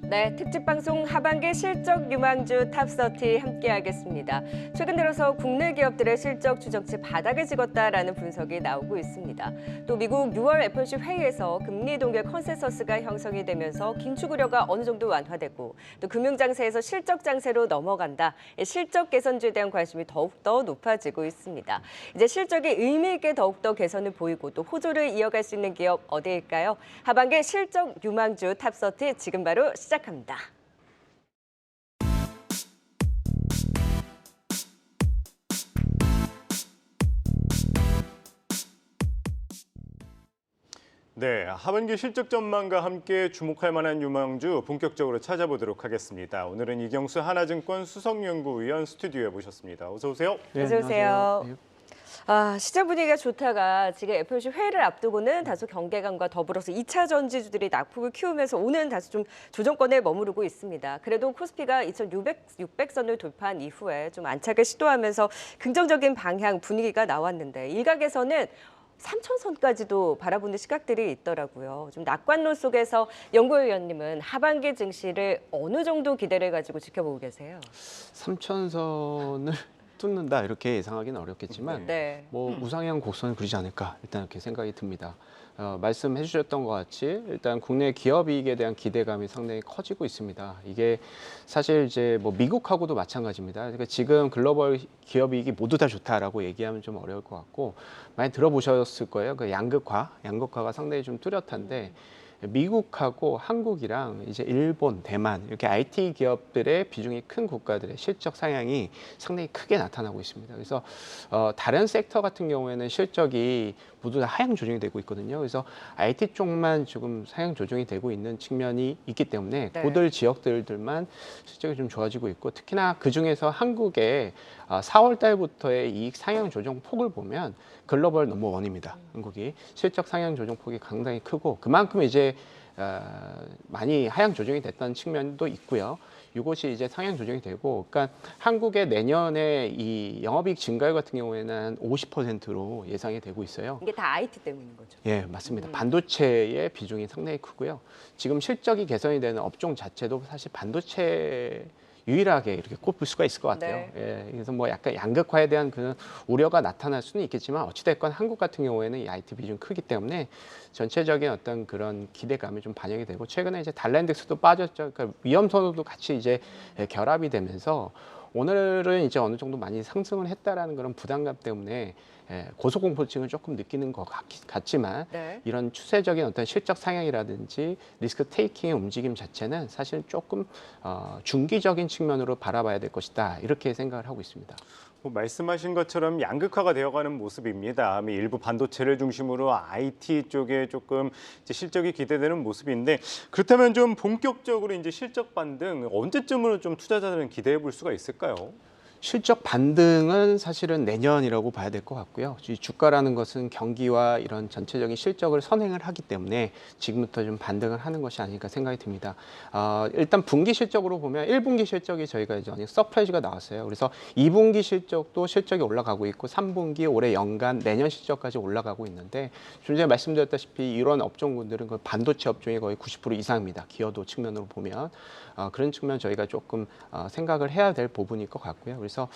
네, 특집 방송 하반기 실적 유망주 탑30 함께하겠습니다. 최근 들어서 국내 기업들의 실적 추정치 바닥에 찍었다라는 분석이 나오고 있습니다. 또 미국 6월 FOMC 회의에서 금리 동결 컨센서스가 형성이 되면서 긴축 우려가 어느 정도 완화되고 또 금융 장세에서 실적 장세로 넘어간다. 실적 개선주에 대한 관심이 더욱더 높아지고 있습니다. 이제 실적이 의미 있게 더욱더 개선을 보이고 또 호조를 이어갈 수 있는 기업 어디일까요? 하반기 실적 유망주 탑30 지금 바로 시작합니다. 네, 하반기 실적 전망과 함께 주목할 만한 유망주 본격적으로 찾아보도록 하겠습니다. 오늘은 이경수 하나증권 수석연구위원 스튜디오에 모셨습니다. 어서 오세요. 네, 어서 오세요. 시장 분위기가 좋다가 지금 FOMC 회의를 앞두고는 다소 경계감과 더불어서 2차 전지주들이 낙폭을 키우면서 오는 다소 좀 조정권에 머무르고 있습니다. 그래도 코스피가 2,600선을 돌파한 이후에 좀 안착을 시도하면서 긍정적인 방향 분위기가 나왔는데 일각에서는 3,000선까지도 바라보는 시각들이 있더라고요. 좀 낙관론 속에서 연구위원님은 하반기 증시를 어느 정도 기대를 가지고 지켜보고 계세요? 3,000선을 뚫는다 이렇게 예상하기는 어렵겠지만 네. 뭐 우상향 곡선을 그리지 않을까 일단 이렇게 생각이 듭니다. 말씀해 주셨던 것 같이 일단 국내 기업 이익에 대한 기대감이 상당히 커지고 있습니다. 이게 사실 이제 뭐 미국하고도 마찬가지입니다. 그러니까 지금 글로벌 기업 이익이 모두 다 좋다라고 얘기하면 좀 어려울 것 같고 많이 들어보셨을 거예요. 그 양극화가 상당히 좀 뚜렷한데 미국하고 한국이랑 이제 일본, 대만 이렇게 IT 기업들의 비중이 큰 국가들의 실적 상향이 상당히 크게 나타나고 있습니다. 그래서 다른 섹터 같은 경우에는 실적이 모두 다 하향 조정이 되고 있거든요. 그래서 IT 쪽만 지금 하향 조정이 되고 있는 측면이 있기 때문에 네. 고들 지역들만 실적이 좀 좋아지고 있고 특히나 그 중에서 한국의 4월 달부터의 이익 상향 조정 폭을 보면 글로벌 넘버원입니다. 한국이 실적 상향 조정 폭이 상당히 크고 그만큼 이제 많이 하향 조정이 됐던 측면도 있고요. 이것이 이제 상향 조정이 되고, 그러니까 한국의 내년에 이 영업이익 증가율 같은 경우에는 한 50%로 예상이 되고 있어요. 이게 다 IT 때문인 거죠. 예, 맞습니다. 반도체의 비중이 상당히 크고요. 지금 실적이 개선이 되는 업종 자체도 사실 반도체 유일하게 이렇게 꼽을 수가 있을 것 같아요. 네. 예, 그래서 뭐 약간 양극화에 대한 그런 우려가 나타날 수는 있겠지만 어찌됐건 한국 같은 경우에는 이 IT 비중이 크기 때문에 전체적인 어떤 그런 기대감이 좀 반영이 되고 최근에 이제 달러 인덱스도 빠졌죠. 그러니까 위험 선호도 같이 이제 결합이 되면서 오늘은 이제 어느 정도 많이 상승을 했다라는 그런 부담감 때문에 고소공포증을 조금 느끼는 것 같지만 네. 이런 추세적인 어떤 실적 상향이라든지 리스크 테이킹의 움직임 자체는 사실 조금 중기적인 측면으로 바라봐야 될 것이다 이렇게 생각을 하고 있습니다. 뭐 말씀하신 것처럼 양극화가 되어가는 모습입니다. 일부 반도체를 중심으로 IT 쪽에 조금 이제 실적이 기대되는 모습인데 그렇다면 좀 본격적으로 이제 실적 반등 언제쯤으로 좀 투자자들은 기대해 볼 수가 있을까요? 실적 반등은 사실은 내년이라고 봐야 될 것 같고요. 이 주가라는 것은 경기와 이런 전체적인 실적을 선행을 하기 때문에 지금부터 좀 반등을 하는 것이 아닐까 생각이 듭니다. 일단 분기 실적으로 보면 1분기 실적이 저희가 이제 서프라이즈가 나왔어요. 그래서 2분기 실적도 실적이 올라가고 있고 3분기 올해 연간 내년 실적까지 올라가고 있는데 좀 전에 말씀드렸다시피 이런 업종군들은 그 반도체 업종이 거의 90% 이상입니다. 기여도 측면으로 보면 그런 측면 저희가 조금 생각을 해야 될 부분일 것 같고요. 그래서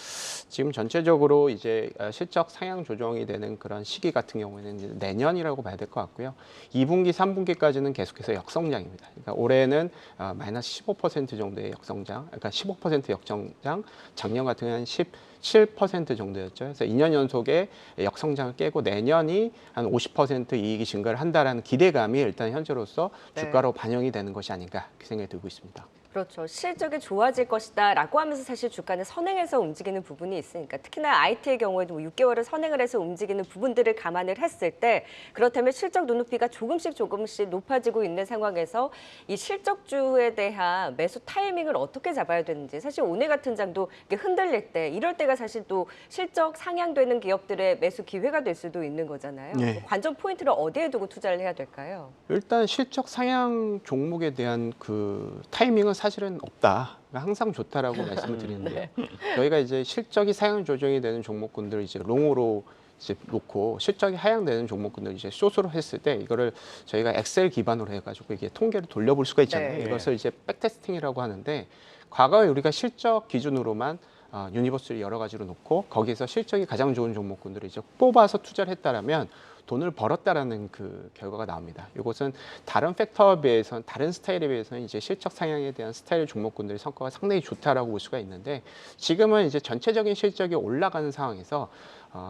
지금 전체적으로 이제 실적 상향 조정이 되는 그런 시기 같은 경우에는 이제 내년이라고 봐야 될 것 같고요. 2분기, 3분기까지는 계속해서 역성장입니다. 그러니까 올해는 마이너스 15% 정도의 역성장, 그러니까 15% 역성장, 작년 같은 경우는 17% 정도였죠. 그래서 2년 연속의 역성장을 깨고 내년이 한 50% 이익이 증가를 한다라는 기대감이 일단 현재로서 주가로 반영이 되는 것이 아닌가 그렇게 생각이 들고 있습니다. 그렇죠. 실적이 좋아질 것이다 라고 하면서 사실 주가는 선행해서 움직이는 부분이 있으니까 특히나 IT의 경우에도 6개월을 선행을 해서 움직이는 부분들을 감안을 했을 때 그렇다면 실적 눈높이가 조금씩 높아지고 있는 상황에서 이 실적주에 대한 매수 타이밍을 어떻게 잡아야 되는지 사실 오늘 같은 장도 흔들릴 때 이럴 때가 사실 또 실적 상향되는 기업들의 매수 기회가 될 수도 있는 거잖아요. 네. 관전 포인트를 어디에 두고 투자를 해야 될까요? 일단 실적 상향 종목에 대한 그 타이밍은 사실은 없다. 항상 좋다라고 말씀을 드리는데요. 저희가 이제 실적이 상향 조정이 되는 종목군들 이제 롱으로 이제 놓고 실적이 하향되는 종목군들 이제 숏으로 했을 때 이거를 저희가 엑셀 기반으로 해가지고 이게 통계를 돌려볼 수가 있잖아요. 네. 이것을 이제 백테스팅이라고 하는데 과거에 우리가 실적 기준으로만 유니버스를 여러 가지로 놓고 거기서 실적이 가장 좋은 종목군들을 이제 뽑아서 투자를 했다라면 돈을 벌었다라는 그 결과가 나옵니다. 이것은 다른 팩터에 비해서는 다른 스타일에 비해서는 이제 실적 상향에 대한 스타일 종목군들의 성과가 상당히 좋다라고 볼 수가 있는데 지금은 이제 전체적인 실적이 올라가는 상황에서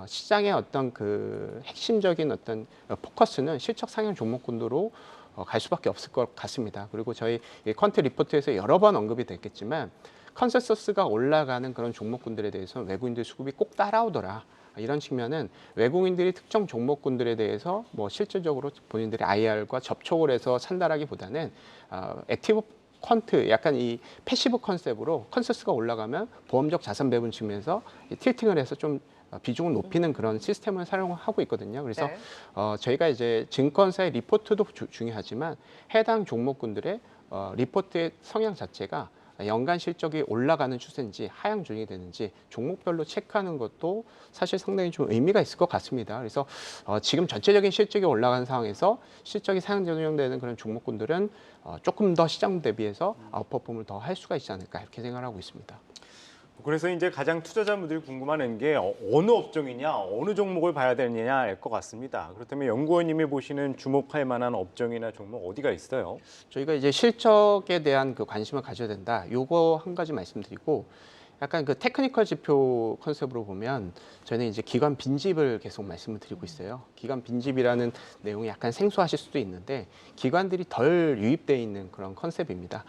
시장의 어떤 그 핵심적인 어떤 포커스는 실적 상향 종목군으로 갈 수밖에 없을 것 같습니다. 그리고 저희 퀀트 리포트에서 여러 번 언급이 됐겠지만 컨센서스가 올라가는 그런 종목군들에 대해서는 외국인들 수급이 꼭 따라오더라. 이런 측면은 외국인들이 특정 종목군들에 대해서 뭐 실질적으로 본인들의 IR과 접촉을 해서 산다라기보다는 액티브 퀀트 약간 이 패시브 컨셉으로 컨센서스가 올라가면 보험적 자산 배분 측면에서 틸팅을 해서 좀 비중을 높이는 그런 시스템을 사용하고 있거든요. 그래서 네. 저희가 이제 증권사의 리포트도 중요하지만 해당 종목군들의 리포트의 성향 자체가 연간 실적이 올라가는 추세인지 하향 조정이 되는지 종목별로 체크하는 것도 사실 상당히 좀 의미가 있을 것 같습니다. 그래서 지금 전체적인 실적이 올라가는 상황에서 실적이 상향 조정되는 그런 종목군들은 조금 더 시장 대비해서 아웃퍼폼을 더 할 수가 있지 않을까 이렇게 생각하고 있습니다. 그래서 이제 가장 투자자분들이 궁금해하는 게 어느 업종이냐, 어느 종목을 봐야 되느냐일 것 같습니다. 그렇다면 연구원님이 보시는 주목할 만한 업종이나 종목 어디가 있어요? 저희가 이제 실적에 대한 그 관심을 가져야 된다. 요거 한 가지 말씀드리고 약간 그 테크니컬 지표 컨셉으로 보면 저희는 이제 기관 빈집을 계속 말씀을 드리고 있어요. 기관 빈집이라는 내용이 약간 생소하실 수도 있는데 기관들이 덜 유입돼 있는 그런 컨셉입니다.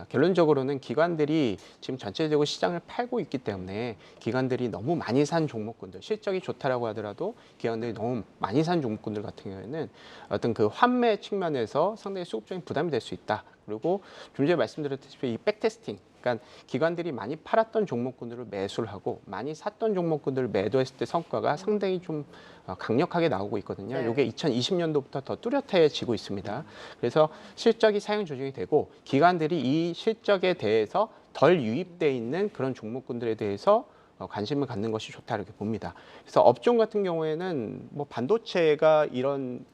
결론적으로는 기관들이 지금 전체적으로 시장을 팔고 있기 때문에 기관들이 너무 많이 산 종목군들, 실적이 좋다라고 하더라도 기관들이 너무 많이 산 종목군들 같은 경우에는 어떤 그 환매 측면에서 상당히 수급적인 부담이 될 수 있다. 그리고 좀 전에 말씀드렸다시피 이 백테스팅, 그러니까 기관들이 많이 팔았던 종목군들을 매수를 하고 많이 샀던 종목군들을 매도했을 때 성과가 상당히 좀 강력하게 나오고 있거든요. 네. 이게 2020년도부터 더 뚜렷해지고 있습니다. 그래서 실적이 상향 조정이 되고 기관들이 이 실적에 대해서 덜 유입돼 있는 그런 종목군들에 대해서 관심을 갖는 것이 좋다 이렇게 봅니다. 그래서 업종 같은 경우에는 뭐 반도체가 이런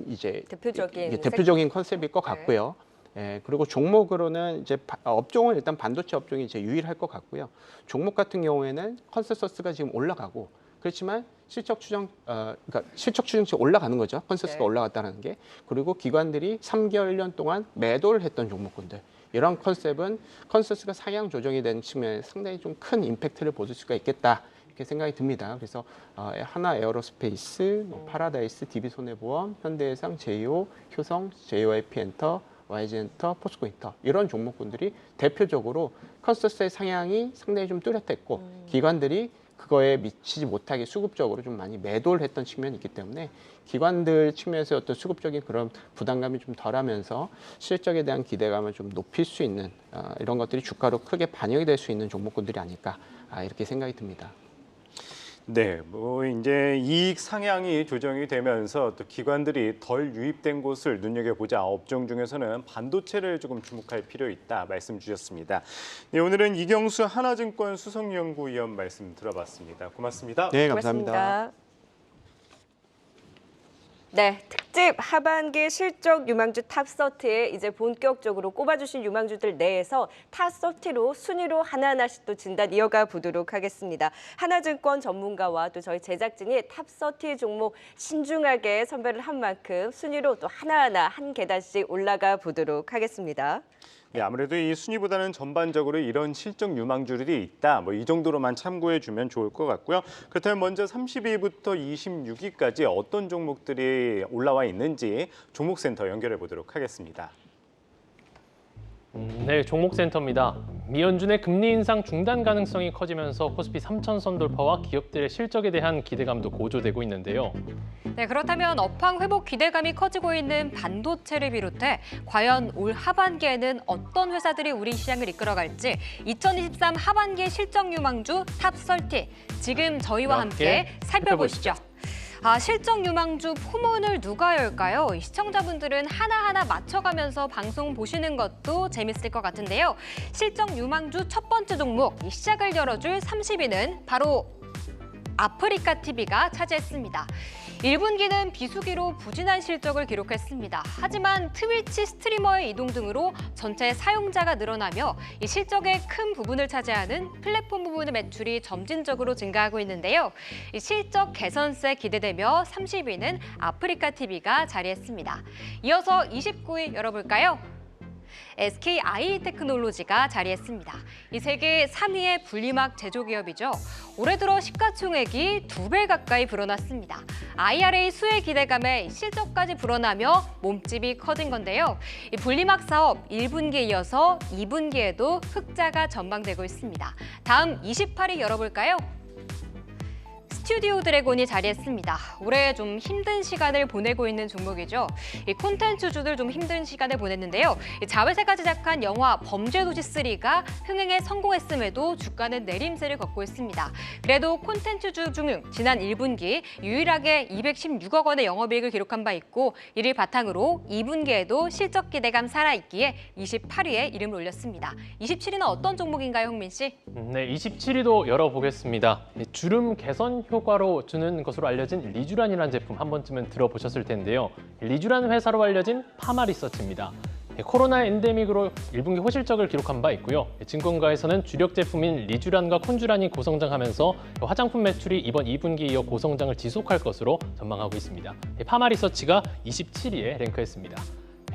이제 대표적인 컨셉일 것 같고요. 예, 그리고 종목으로는 이제 업종은 일단 반도체 업종이 이제 유일할 것 같고요. 종목 같은 경우에는 컨센서스가 지금 올라가고 그렇지만 실적 추정치 올라가는 거죠. 컨센서스가 네. 올라갔다는 게. 그리고 기관들이 3개월, 1년 동안 매도를 했던 종목군들. 이런 컨셉은 컨센서스가 상향 조정이 된 측면에 상당히 좀 큰 임팩트를 보실 수가 있겠다. 이렇게 생각이 듭니다. 그래서 하나 에어로스페이스, 파라다이스, DB손해보험, 현대해상, 제이오, 효성, JYP 엔터, YG엔터, 포스코인터 이런 종목군들이 대표적으로 컨센서스의 상향이 상당히 좀 뚜렷했고 기관들이 그거에 미치지 못하게 수급적으로 좀 많이 매도를 했던 측면이 있기 때문에 기관들 측면에서 어떤 수급적인 그런 부담감이 좀 덜하면서 실적에 대한 기대감을 좀 높일 수 있는 이런 것들이 주가로 크게 반영이 될 수 있는 종목군들이 아닐까 이렇게 생각이 듭니다. 네, 뭐 이제 이익 상향이 조정이 되면서 또 기관들이 덜 유입된 곳을 눈여겨보자 업종 중에서는 반도체를 조금 주목할 필요 있다 말씀 주셨습니다. 네, 오늘은 이경수 하나증권 수석연구위원 말씀 들어봤습니다. 고맙습니다. 네, 감사합니다. 고맙습니다. 네, 특집 하반기 실적 유망주 탑30에 이제 본격적으로 꼽아주신 유망주들 내에서 탑30로 순위로 하나하나씩 또 진단 이어가 보도록 하겠습니다. 하나증권 전문가와 또 저희 제작진이 탑30 종목 신중하게 선별을 한 만큼 순위로 또 하나하나 한 계단씩 올라가 보도록 하겠습니다. 네, 아무래도 이 순위보다는 전반적으로 이런 실적 유망주들이 있다. 뭐 이 정도로만 참고해 주면 좋을 것 같고요. 그렇다면 먼저 30위부터 26위까지 어떤 종목들이 올라와 있는지 종목센터 연결해 보도록 하겠습니다. 네, 종목센터입니다. 미연준의 금리 인상 중단 가능성이 커지면서 코스피 3000선 돌파와 기업들의 실적에 대한 기대감도 고조되고 있는데요. 네, 그렇다면 업황 회복 기대감이 커지고 있는 반도체를 비롯해 과연 올 하반기에는 어떤 회사들이 우리 시장을 이끌어갈지 2023 하반기 실적 유망주 탑30 지금 저희와 함께 살펴보시죠. 실적 유망주 포문을 누가 열까요? 시청자분들은 하나하나 맞춰가면서 방송 보시는 것도 재밌을 것 같은데요. 실적 유망주 첫 번째 종목, 시작을 열어줄 30위는 바로 아프리카 TV가 차지했습니다. 1분기는 비수기로 부진한 실적을 기록했습니다. 하지만 트위치 스트리머의 이동 등으로 전체 사용자가 늘어나며 이 실적의 큰 부분을 차지하는 플랫폼 부분의 매출이 점진적으로 증가하고 있는데요. 이 실적 개선세 기대되며 30위는 아프리카 TV가 자리했습니다. 이어서 29위 열어볼까요? SKI 테크놀로지가 자리했습니다. 이 세계 3위의 분리막 제조기업이죠. 올해 들어 시가총액이 2배 가까이 불어났습니다. IRA 수혜 기대감에 실적까지 불어나며 몸집이 커진 건데요. 이 분리막 사업 1분기에 이어서 2분기에도 흑자가 전망되고 있습니다. 다음 28위 열어볼까요? 스튜디오 드래곤이 자리했습니다. 올해 좀 힘든 시간을 보내고 있는 종목이죠. 이 콘텐츠주들 좀 힘든 시간을 보냈는데요. 이 자회사가 제작한 영화 범죄도시 3가 흥행에 성공했음에도 주가는 내림세를 걷고 있습니다. 그래도 콘텐츠주 중 지난 1분기 유일하게 216억 원의 영업이익을 기록한 바 있고 이를 바탕으로 2분기에도 실적 기대감 살아있기에 28위에 이름을 올렸습니다. 27위는 어떤 종목인가요, 홍민 씨? 네, 27위도 열어보겠습니다. 주름 개선 효과로 주는 것으로 알려진 리쥬란이라는 제품 한 번쯤은 들어보셨을 텐데요. 리쥬란 회사로 알려진 파마리서치입니다. 코로나 엔데믹으로 1분기 호실적을 기록한 바 있고요. 증권가에서는 주력 제품인 리쥬란과 콘쥬란이 고성장하면서 화장품 매출이 이번 2분기에 이어 고성장을 지속할 것으로 전망하고 있습니다. 파마리서치가 27위에 랭크했습니다.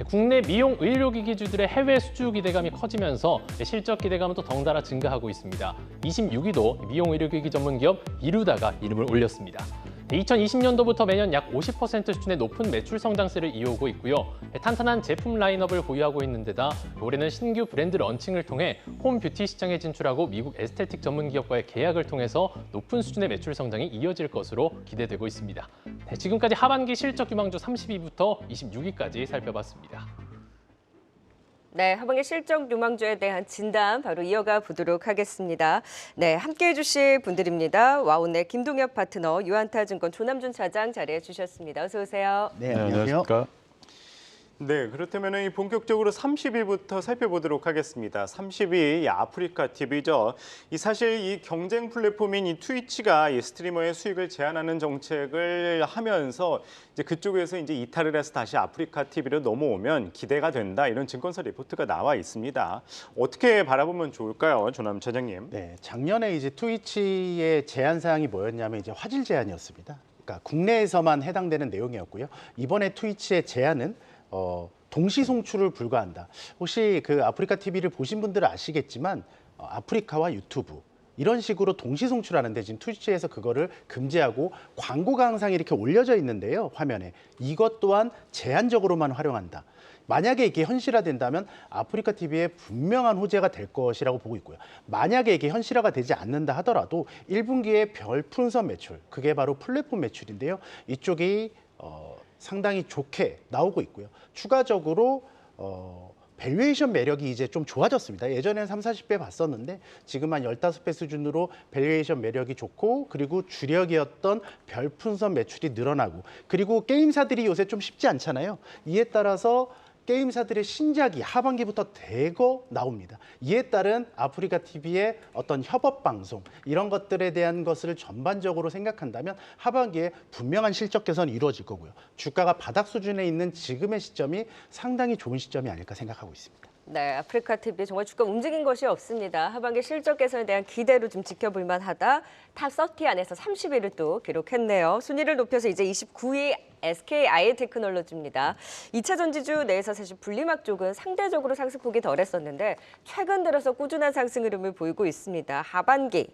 국내 미용 의료기기주들의 해외 수주 기대감이 커지면서 실적 기대감은 또 덩달아 증가하고 있습니다. 26위도 미용 의료기기 전문기업 이루다가 이름을 올렸습니다. 2020년도부터 매년 약 50% 수준의 높은 매출 성장세를 이어오고 있고요. 탄탄한 제품 라인업을 보유하고 있는 데다 올해는 신규 브랜드 런칭을 통해 홈뷰티 시장에 진출하고 미국 에스테틱 전문 기업과의 계약을 통해서 높은 수준의 매출 성장이 이어질 것으로 기대되고 있습니다. 네, 지금까지 하반기 실적 유망주 30위부터 26위까지 살펴봤습니다. 네, 하반기 실적 유망주에 대한 진단 바로 이어가 보도록 하겠습니다. 네, 함께해 주실 분들입니다. 와우넷 김동엽 파트너, 유한타증권 조남준 차장 자리해 주셨습니다. 어서 오세요. 네, 안녕하세요. 네, 그렇다면 본격적으로 30위부터 살펴보도록 하겠습니다. 30위 아프리카 TV죠. 사실 이 경쟁 플랫폼인 이 트위치가 이 스트리머의 수익을 제한하는 정책을 하면서 이제 그쪽에서 이제 이탈을 해서 다시 아프리카 TV로 넘어오면 기대가 된다, 이런 증권사 리포트가 나와 있습니다. 어떻게 바라보면 좋을까요, 조남 차장님? 네, 작년에 이제 트위치의 제한 사항이 뭐였냐면 이제 화질 제한이었습니다. 그러니까 국내에서만 해당되는 내용이었고요. 이번에 트위치의 제한은 동시 송출을 불가한다. 혹시 그 아프리카 TV를 보신 분들은 아시겠지만 아프리카와 유튜브 이런 식으로 동시 송출하는데 지금 트위치에서 그거를 금지하고 광고가 항상 이렇게 올려져 있는데요, 화면에. 이것 또한 제한적으로만 활용한다. 만약에 이게 현실화된다면 아프리카 TV에 분명한 호재가 될 것이라고 보고 있고요. 만약에 이게 현실화가 되지 않는다 하더라도 1분기에 별풍선 매출, 그게 바로 플랫폼 매출인데요. 이쪽이 상당히 좋게 나오고 있고요. 추가적으로 밸류에이션 매력이 이제 좀 좋아졌습니다. 예전에는 30-40배 봤었는데 지금 한 15배 수준으로 밸류에이션 매력이 좋고, 그리고 주력이었던 별풍선 매출이 늘어나고, 그리고 게임사들이 요새 좀 쉽지 않잖아요. 이에 따라서 게임사들의 신작이 하반기부터 대거 나옵니다. 이에 따른 아프리카 TV의 어떤 협업 방송, 이런 것들에 대한 것을 전반적으로 생각한다면 하반기에 분명한 실적 개선이 이루어질 거고요. 주가가 바닥 수준에 있는 지금의 시점이 상당히 좋은 시점이 아닐까 생각하고 있습니다. 네, 아프리카 TV 정말 주가 움직인 것이 없습니다. 하반기 실적 개선에 대한 기대로 좀 지켜볼 만하다. 탑30 안에서 30위를 또 기록했네요. 순위를 높여서 이제 29위 SKI 테크놀로지입니다. 2차 전지주 내에서 사실 분리막 쪽은 상대적으로 상승폭이 덜했었는데 최근 들어서 꾸준한 상승 흐름을 보이고 있습니다. 하반기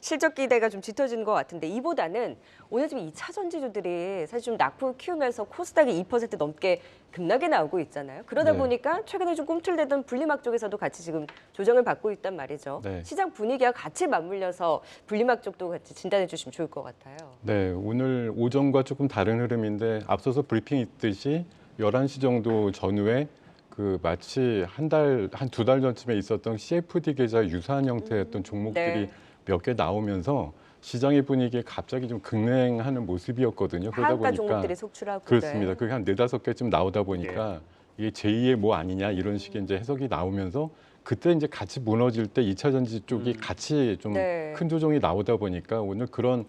실적 기대가 좀 짙어지는 것 같은데 이보다는 오늘 지금 2차 전지주들이 사실 좀 낙폭을 키우면서 코스닥이 2% 넘게 급락이 나오고 있잖아요. 그러다 보니까 최근에 좀 꿈틀대던 분리막 쪽에서도 같이 지금 조정을 받고 있단 말이죠. 시장 분위기와 같이 맞물려서 분리막 쪽도 같이 진단해 주시면 좋을 것 같아요. 네, 오늘 오전과 조금 다른 흐름인데 앞서서 브리핑 있듯이 11시 정도 전후에 그 마치 한 두 달 전쯤에 있었던 CFD 계좌 유사한 형태였던 종목들이 몇 개 나오면서 시장의 분위기에 갑자기 좀 급냉하는 모습이었거든요. 그러다 보니까 종목들이 속출하고 그렇습니다. 그게 한 4-5개쯤 나오다 보니까 이게 제2의 뭐 아니냐 이런 식의 이제 해석이 나오면서 그때 이제 같이 무너질 때 2차 전지 쪽이 같이 좀 큰 조정이 나오다 보니까 오늘 그런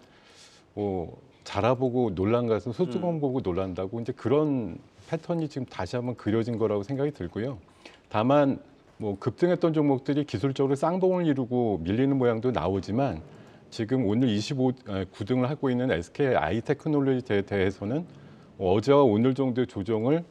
자라보고 놀란 것은 소뚜껑 보고 놀란다고 이제 그런 패턴이 지금 다시 한번 그려진 거라고 생각이 들고요. 다만 뭐 급등했던 종목들이 기술적으로 쌍봉을 이루고 밀리는 모양도 나오지만 지금 오늘 9등을 하고 있는 SK 아이테크놀로지에 대해서는 어제와 오늘 정도의 조정을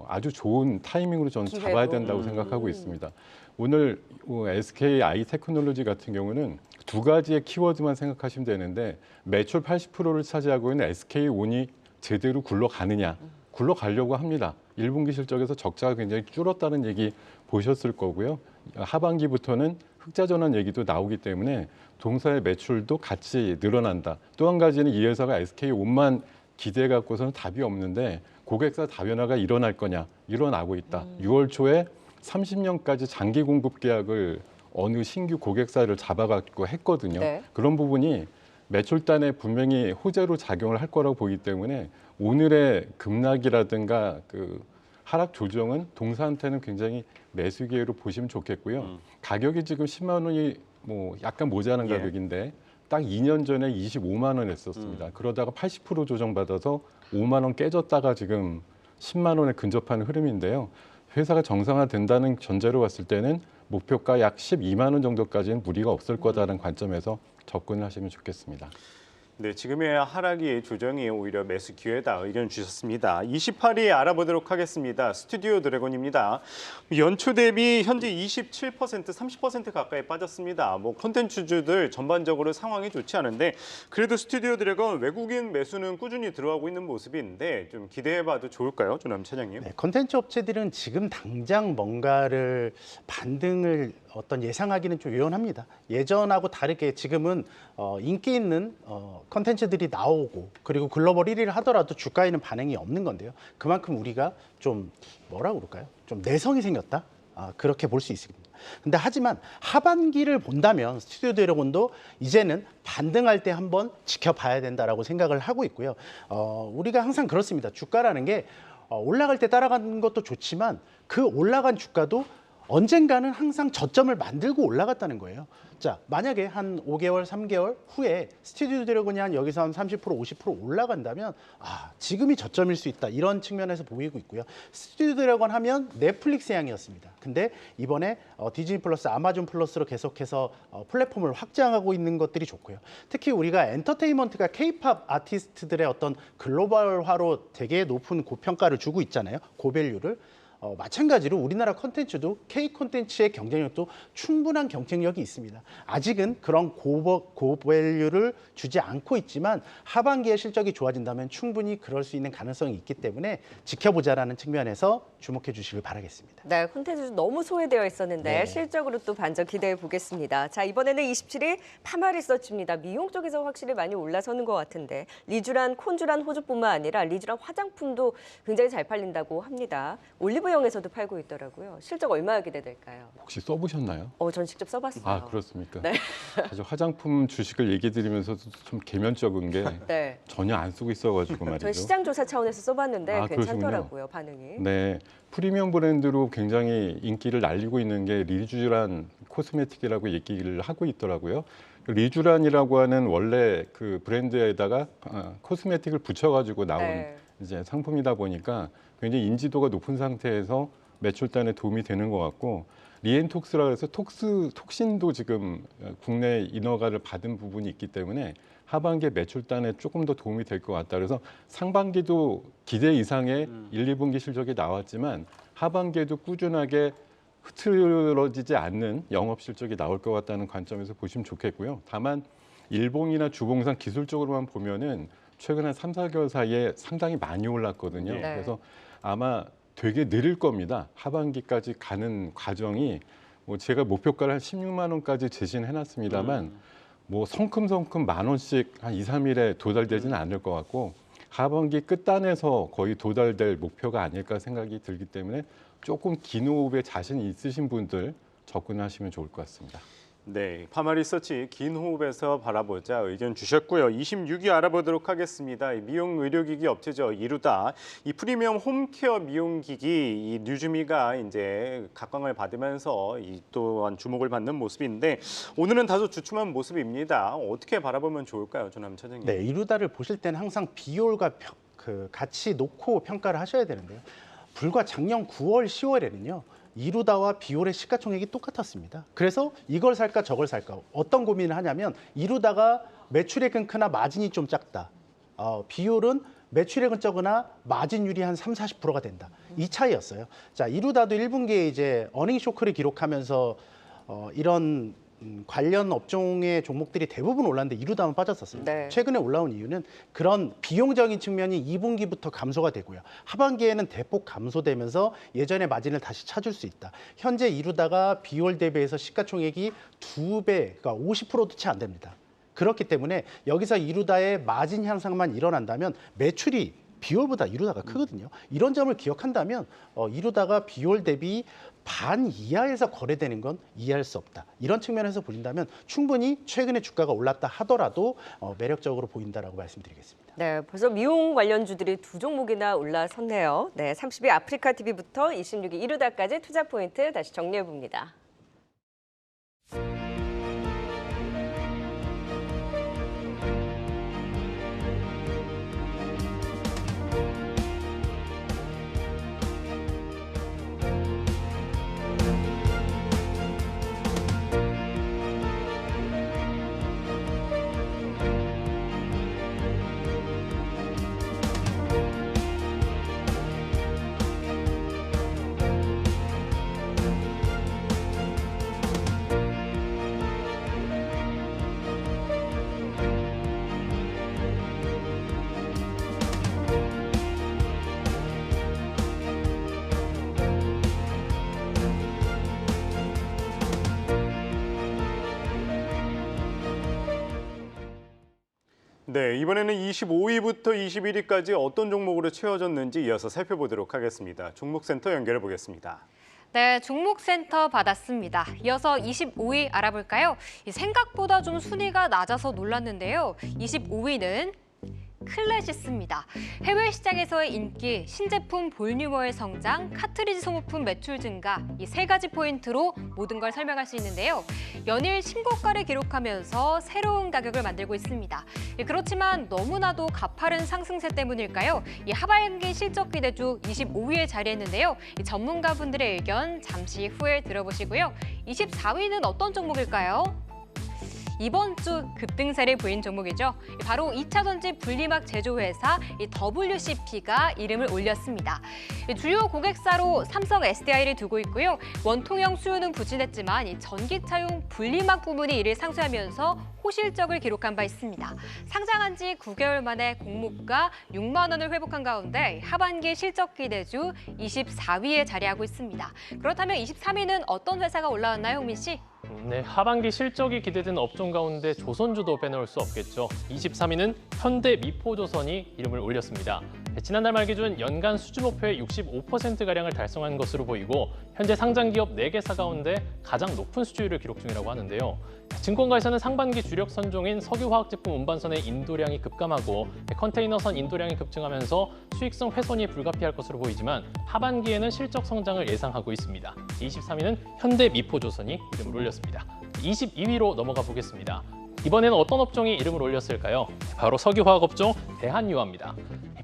아주 좋은 타이밍으로 저는 기회로. 잡아야 된다고 생각하고 있습니다. 오늘 SK 아이테크놀로지 같은 경우는 두 가지의 키워드만 생각하시면 되는데 매출 80%를 차지하고 있는 SK온이 제대로 굴러가느냐. 굴러가려고 합니다. 1분기 실적에서 적자가 굉장히 줄었다는 얘기 보셨을 거고요. 하반기부터는 흑자 전환 얘기도 나오기 때문에 동사의 매출도 같이 늘어난다. 또 한 가지는 이 회사가 SK온만 기대해 갖고서는 답이 없는데 고객사 다변화가 일어날 거냐? 일어나고 있다. 6월 초에 30년까지 장기 공급 계약을 어느 신규 고객사를 잡아갖고 했거든요. 네. 그런 부분이 매출단에 분명히 호재로 작용을 할 거라고 보기 때문에 오늘의 급락이라든가 그 하락 조정은 동사한테는 굉장히 매수 기회로 보시면 좋겠고요. 가격이 지금 10만 원이 뭐 약간 모자란 예. 가격인데 딱 2년 전에 25만 원 했었습니다. 그러다가 80% 조정받아서 5만 원 깨졌다가 지금 10만 원에 근접하는 흐름인데요. 회사가 정상화된다는 전제로 봤을 때는 목표가 약 12만 원 정도까지는 무리가 없을 거다라는 관점에서 접근을 하시면 좋겠습니다. 네, 지금의 하락이 조정이 오히려 매수 기회다 의견 주셨습니다. 28위 알아보도록 하겠습니다. 스튜디오 드래곤입니다. 연초 대비 현재 27%, 30% 가까이 빠졌습니다. 뭐 콘텐츠주들 전반적으로 상황이 좋지 않은데 그래도 스튜디오 드래곤 외국인 매수는 꾸준히 들어가고 있는 모습인데 좀 기대해봐도 좋을까요, 조남 차장님? 네, 컨텐츠 업체들은 지금 당장 뭔가를 반등을 예상하기는 좀 유연합니다. 예전하고 다르게 지금은 인기 있는 컨텐츠들이 나오고 그리고 글로벌 1위를 하더라도 주가에는 반응이 없는 건데요. 그만큼 우리가 좀 뭐라고 그럴까요? 좀 내성이 생겼다. 그렇게 볼 수 있습니다. 근데 하지만 하반기를 본다면 스튜디오 드래곤도 이제는 반등할 때 한번 지켜봐야 된다라고 생각을 하고 있고요. 우리가 항상 그렇습니다. 주가라는 게 올라갈 때 따라가는 것도 좋지만 그 올라간 주가도 언젠가는 항상 저점을 만들고 올라갔다는 거예요. 자, 만약에 한 5개월, 3개월 후에 스튜디오 드래곤이 여기서 한 30%, 50% 올라간다면 지금이 저점일 수 있다. 이런 측면에서 보이고 있고요. 스튜디오 드래곤 하면 넷플릭스 향이었습니다. 근데 이번에 디즈니 플러스, 아마존 플러스로 계속해서 플랫폼을 확장하고 있는 것들이 좋고요. 특히 우리가 엔터테인먼트가 K-팝 아티스트들의 어떤 글로벌화로 되게 높은 고평가를 주고 있잖아요. 고밸류를. 마찬가지로 우리나라 콘텐츠도 K 콘텐츠의 경쟁력도 충분한 경쟁력이 있습니다. 아직은 그런 고밸류를 주지 않고 있지만 하반기에 실적이 좋아진다면 충분히 그럴 수 있는 가능성이 있기 때문에 지켜보자라는 측면에서 주목해 주시길 바라겠습니다. 네, 콘텐츠 너무 소외되어 있었는데 네. 실적으로 또 반전 기대해 보겠습니다. 자, 이번에는 27위 파마리서치입니다. 미용 쪽에서 확실히 많이 올라서는 것 같은데 리쥬란, 콘쥬란 호주뿐만 아니라 리쥬란 화장품도 굉장히 잘 팔린다고 합니다. 올리브영에서도 팔고 있더라고요. 실적 얼마나 기대될까요? 혹시 써보셨나요? 전 직접 써봤어요. 그렇습니까? 네. 사실 화장품 주식을 얘기 드리면서도 좀 개면적인 게 네. 전혀 안 쓰고 있어가지고 말이죠. 저희 시장 조사 차원에서 써봤는데 그러시군요. 괜찮더라고요, 반응이. 네, 프리미엄 브랜드로 굉장히 인기를 날리고 있는 게 리쥬란 코스메틱이라고 얘기를 하고 있더라고요. 리쥬란이라고 하는 원래 그 브랜드에다가 코스메틱을 붙여가지고 나온 네. 이제 상품이다 보니까 굉장히 인지도가 높은 상태에서 매출단에 도움이 되는 것 같고 리엔톡스라 해서 톡신도 지금 국내 인허가를 받은 부분이 있기 때문에 하반기에 매출단에 조금 더 도움이 될 것 같다. 그래서 상반기도 기대 이상의 1, 2분기 실적이 나왔지만 하반기에도 꾸준하게 흐트러지지 않는 영업 실적이 나올 것 같다는 관점에서 보시면 좋겠고요. 다만 일봉이나 주봉상 기술적으로만 보면은 최근 한 3, 4개월 사이에 상당히 많이 올랐거든요. 네. 그래서 아마 되게 느릴 겁니다. 하반기까지 가는 과정이 뭐 제가 목표가를 한 16만 원까지 제시는 해놨습니다만 뭐 성큼성큼 만 원씩 한 2, 3일에 도달되지는 않을 것 같고 하반기 끝단에서 거의 도달될 목표가 아닐까 생각이 들기 때문에 조금 긴 호흡에 자신 있으신 분들 접근하시면 좋을 것 같습니다. 네, 파마리서치 긴 호흡에서 바라보자 의견 주셨고요. 26위 알아보도록 하겠습니다. 미용 의료기기 업체죠. 이루다. 이 프리미엄 홈케어 미용기기 이 뉴주미가 이제 각광을 받으면서 이 또한 주목을 받는 모습인데 오늘은 다소 주춤한 모습입니다. 어떻게 바라보면 좋을까요, 조남 차장님? 네, 이루다를 보실 때는 항상 비율과 같이 놓고 평가를 하셔야 되는데요. 불과 작년 9월, 10월에는요. 이루다와 비올의 시가총액이 똑같았습니다. 그래서 이걸 살까 저걸 살까 어떤 고민을 하냐면 이루다가 매출액은 크나 마진이 좀 작다. 비올은 매출액은 적으나 마진율이 한 30-40%가 된다. 이 차이였어요. 자, 이루다도 1분기에 이제 어닝 쇼크를 기록하면서 이런 관련 업종의 종목들이 대부분 올랐는데 이루다만 빠졌었습니다. 네. 최근에 올라온 이유는 그런 비용적인 측면이 2분기부터 감소가 되고요. 하반기에는 대폭 감소되면서 예전의 마진을 다시 찾을 수 있다. 현재 이루다가 비올 대비해서 시가총액이 2배, 그러니까 50%도 채 안 됩니다. 그렇기 때문에 여기서 이루다의 마진 향상만 일어난다면 매출이 비올보다 이루다가 크거든요. 이런 점을 기억한다면 이루다가 비올 대비 반 이하에서 거래되는 건 이해할 수 없다. 이런 측면에서 보신다면 충분히 최근에 주가가 올랐다 하더라도 매력적으로 보인다라고 말씀드리겠습니다. 네, 벌써 미용 관련주들이 두 종목이나 올라섰네요. 네, 30위 아프리카 TV부터 26위 이루다까지 투자 포인트 다시 정리해 봅니다. 네, 이번에는 25위부터 21위까지 어떤 종목으로 채워졌는지 이어서 살펴보도록 하겠습니다. 종목센터 연결해 보겠습니다. 네, 종목센터 받았습니다. 이어서 25위 알아볼까요? 생각보다 좀 순위가 낮아서 놀랐는데요. 25위는 클래시스입니다. 해외 시장에서의 인기, 신제품 볼유머의 성장, 카트리지 소모품 매출 증가 이 세 가지 포인트로 모든 걸 설명할 수 있는데요. 연일 신고가를 기록하면서 새로운 가격을 만들고 있습니다. 그렇지만 너무나도 가파른 상승세 때문일까요? 이 하반기 실적 기대주 25위에 자리했는데요. 전문가분들의 의견 잠시 후에 들어보시고요. 24위는 어떤 종목일까요? 이번 주 급등세를 보인 종목이죠. 바로 2차 전지 분리막 제조회사 WCP가 이름을 올렸습니다. 주요 고객사로 삼성 SDI를 두고 있고요. 원통형 수요는 부진했지만 이 전기차용 분리막 부문이 이를 상쇄하면서 호실적을 기록한 바 있습니다. 상장한 지 9개월 만에 공모가 6만 원을 회복한 가운데 하반기 실적 기대주 24위에 자리하고 있습니다. 그렇다면 23위는 어떤 회사가 올라왔나요, 홍민 씨? 네, 하반기 실적이 기대되는 업종 가운데 조선주도 빼놓을 수 없겠죠. 23위는 현대미포조선이 이름을 올렸습니다. 지난달 말 기준 연간 수주 목표의 65%가량을 달성한 것으로 보이고 현재 상장 기업 4개사 가운데 가장 높은 수주율을 기록 중이라고 하는데요. 증권가에서는 상반기 주력 선종인 석유화학 제품 운반선의 인도량이 급감하고 컨테이너선 인도량이 급증하면서 수익성 훼손이 불가피할 것으로 보이지만 하반기에는 실적 성장을 예상하고 있습니다. 23위는 현대미포조선이 이름을 올렸습니다. 22위로 넘어가 보겠습니다. 이번에는 어떤 업종이 이름을 올렸을까요? 바로 석유화학 업종 대한유화입니다.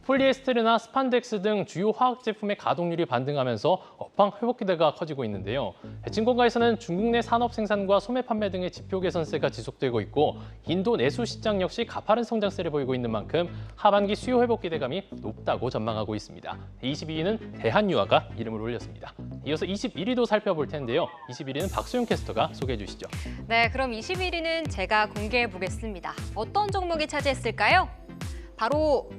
폴리에스테르나 스판덱스 등 주요 화학 제품의 가동률이 반등하면서 업황 회복 기대가 커지고 있는데요. 증권가에서는 중국 내 산업 생산과 소매 판매 등의 지표 개선세가 지속되고 있고 인도 내수 시장 역시 가파른 성장세를 보이고 있는 만큼 하반기 수요 회복 기대감이 높다고 전망하고 있습니다. 22위는 대한유화가 이름을 올렸습니다. 이어서 21위도 살펴볼 텐데요. 21위는 박소영 캐스터가 소개해 주시죠. 네, 그럼 21위는 제가 공개해 보겠습니다. 어떤 종목이 차지했을까요? 바로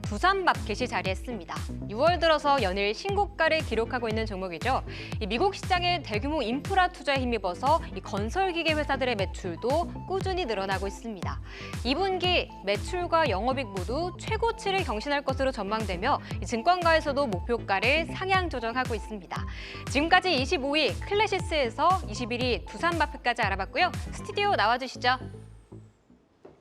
두산마켓이 자리했습니다. 6월 들어서 연일 신고가를 기록하고 있는 종목이죠. 이 미국 시장의 대규모 인프라 투자에 힘입어서 이 건설기계 회사들의 매출도 꾸준히 늘어나고 있습니다. 2분기 매출과 영업이익 모두 최고치를 경신할 것으로 전망되며 이 증권가에서도 목표가를 상향 조정하고 있습니다. 지금까지 25위 클래시스에서 21위 두산마켓까지 알아봤고요. 스튜디오 나와주시죠.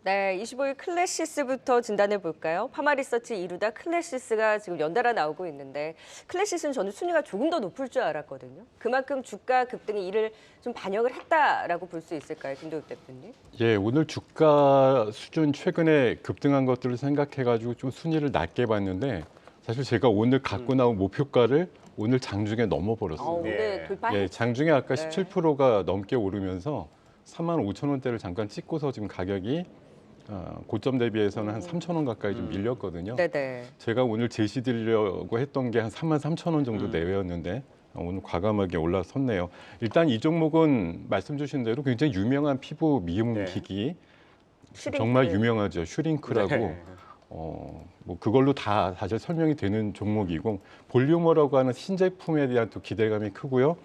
네, 25일 클래시스부터 진단해 볼까요? 파마리서치 이루다 클래시스가 지금 연달아 나오고 있는데 클래시스는 저는 순위가 조금 더 높을 줄 알았거든요. 그만큼 주가 급등이 이를 좀 반영을 했다라고 볼 수 있을까요, 김도욱 대표님? 예, 오늘 주가 수준 최근에 급등한 것들을 생각해가지고 좀 순위를 낮게 봤는데 사실 제가 오늘 갖고 나온 목표가를 오늘 장중에 넘어버렸어요. 오늘 돌파했죠. 예, 장중에 아까 네. 17%가 넘게 오르면서 35,000원대를 잠깐 찍고서 지금 가격이 고점 대비해서는 한 3,000원 가까이 좀 밀렸거든요. 네네. 제가 오늘 제시드리려고 했던 게 한 33,000원 정도 내외였는데 오늘 과감하게 올라섰네요. 일단 이 종목은 말씀 주신 대로 굉장히 유명한 피부 미용기기 슈링크. 정말 유명하죠. 슈링크라고 네. 뭐 그걸로 다 사실 설명이 되는 종목이고 볼륨어라고 하는 신제품에 대한 또 기대감이 크고요.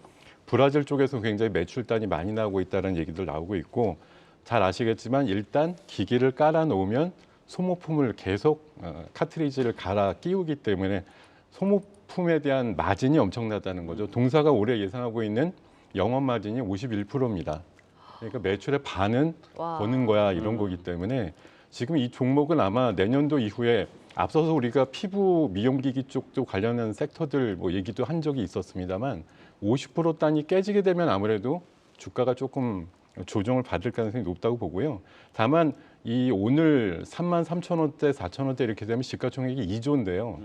브라질 쪽에서 굉장히 매출단이 많이 나오고 있다는 얘기들 나오고 있고 잘 아시겠지만 일단 기기를 깔아 놓으면 소모품을 계속 카트리지를 갈아 끼우기 때문에 소모품에 대한 마진이 엄청나다는 거죠. 동사가 올해 예상하고 있는 영업 마진이 51%입니다. 그러니까 매출의 반은 와. 버는 거야 이런 거기 때문에 지금 이 종목은 아마 내년도 이후에 앞서서 우리가 피부 미용기기 쪽도 관련한 섹터들 뭐 얘기도 한 적이 있었습니다만 50% 단위 깨지게 되면 아무래도 주가가 조금 조정을 받을 가능성이 높다고 보고요. 다만 이 오늘 33,000원대, 4,000원대 이렇게 되면 시가총액이 2조인데요.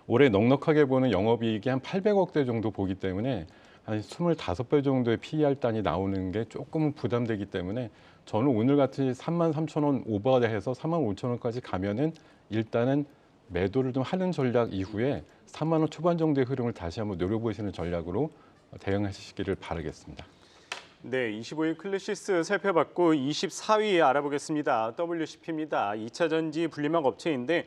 올해 넉넉하게 보는 영업이익이 한 800억대 정도 보기 때문에 한 25배 정도의 PER 단이 나오는 게 조금은 부담되기 때문에 저는 오늘 같이 33,000원 오버해서 35,000원까지 가면은 일단은 매도를 좀 하는 전략 이후에 3만 원 초반 정도의 흐름을 다시 한번 노려보시는 전략으로 대응하시기를 바라겠습니다. 네, 25일 클래시스 살펴봤고 24위 알아보겠습니다. WCP입니다. 2차 전지 분리막 업체인데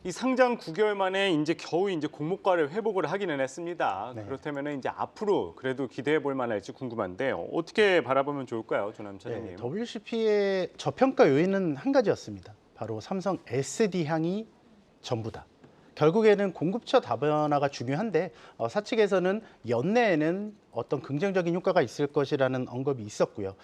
이 상장 9개월 만에 이제 겨우 이제 공모가를 회복을 하기는 했습니다. 네. 그렇다면 이제 앞으로 그래도 기대해 볼 만할지 궁금한데 어떻게 바라보면 좋을까요, 조남 차장님? 네, WCP의 저평가 요인은 한 가지였습니다. 바로 삼성 SD 향이 전부다. 결국에는 공급처 다변화가 중요한데 사측에서는 연내에는 어떤 긍정적인 효과가 있을 것이라는 언급이 있었고요.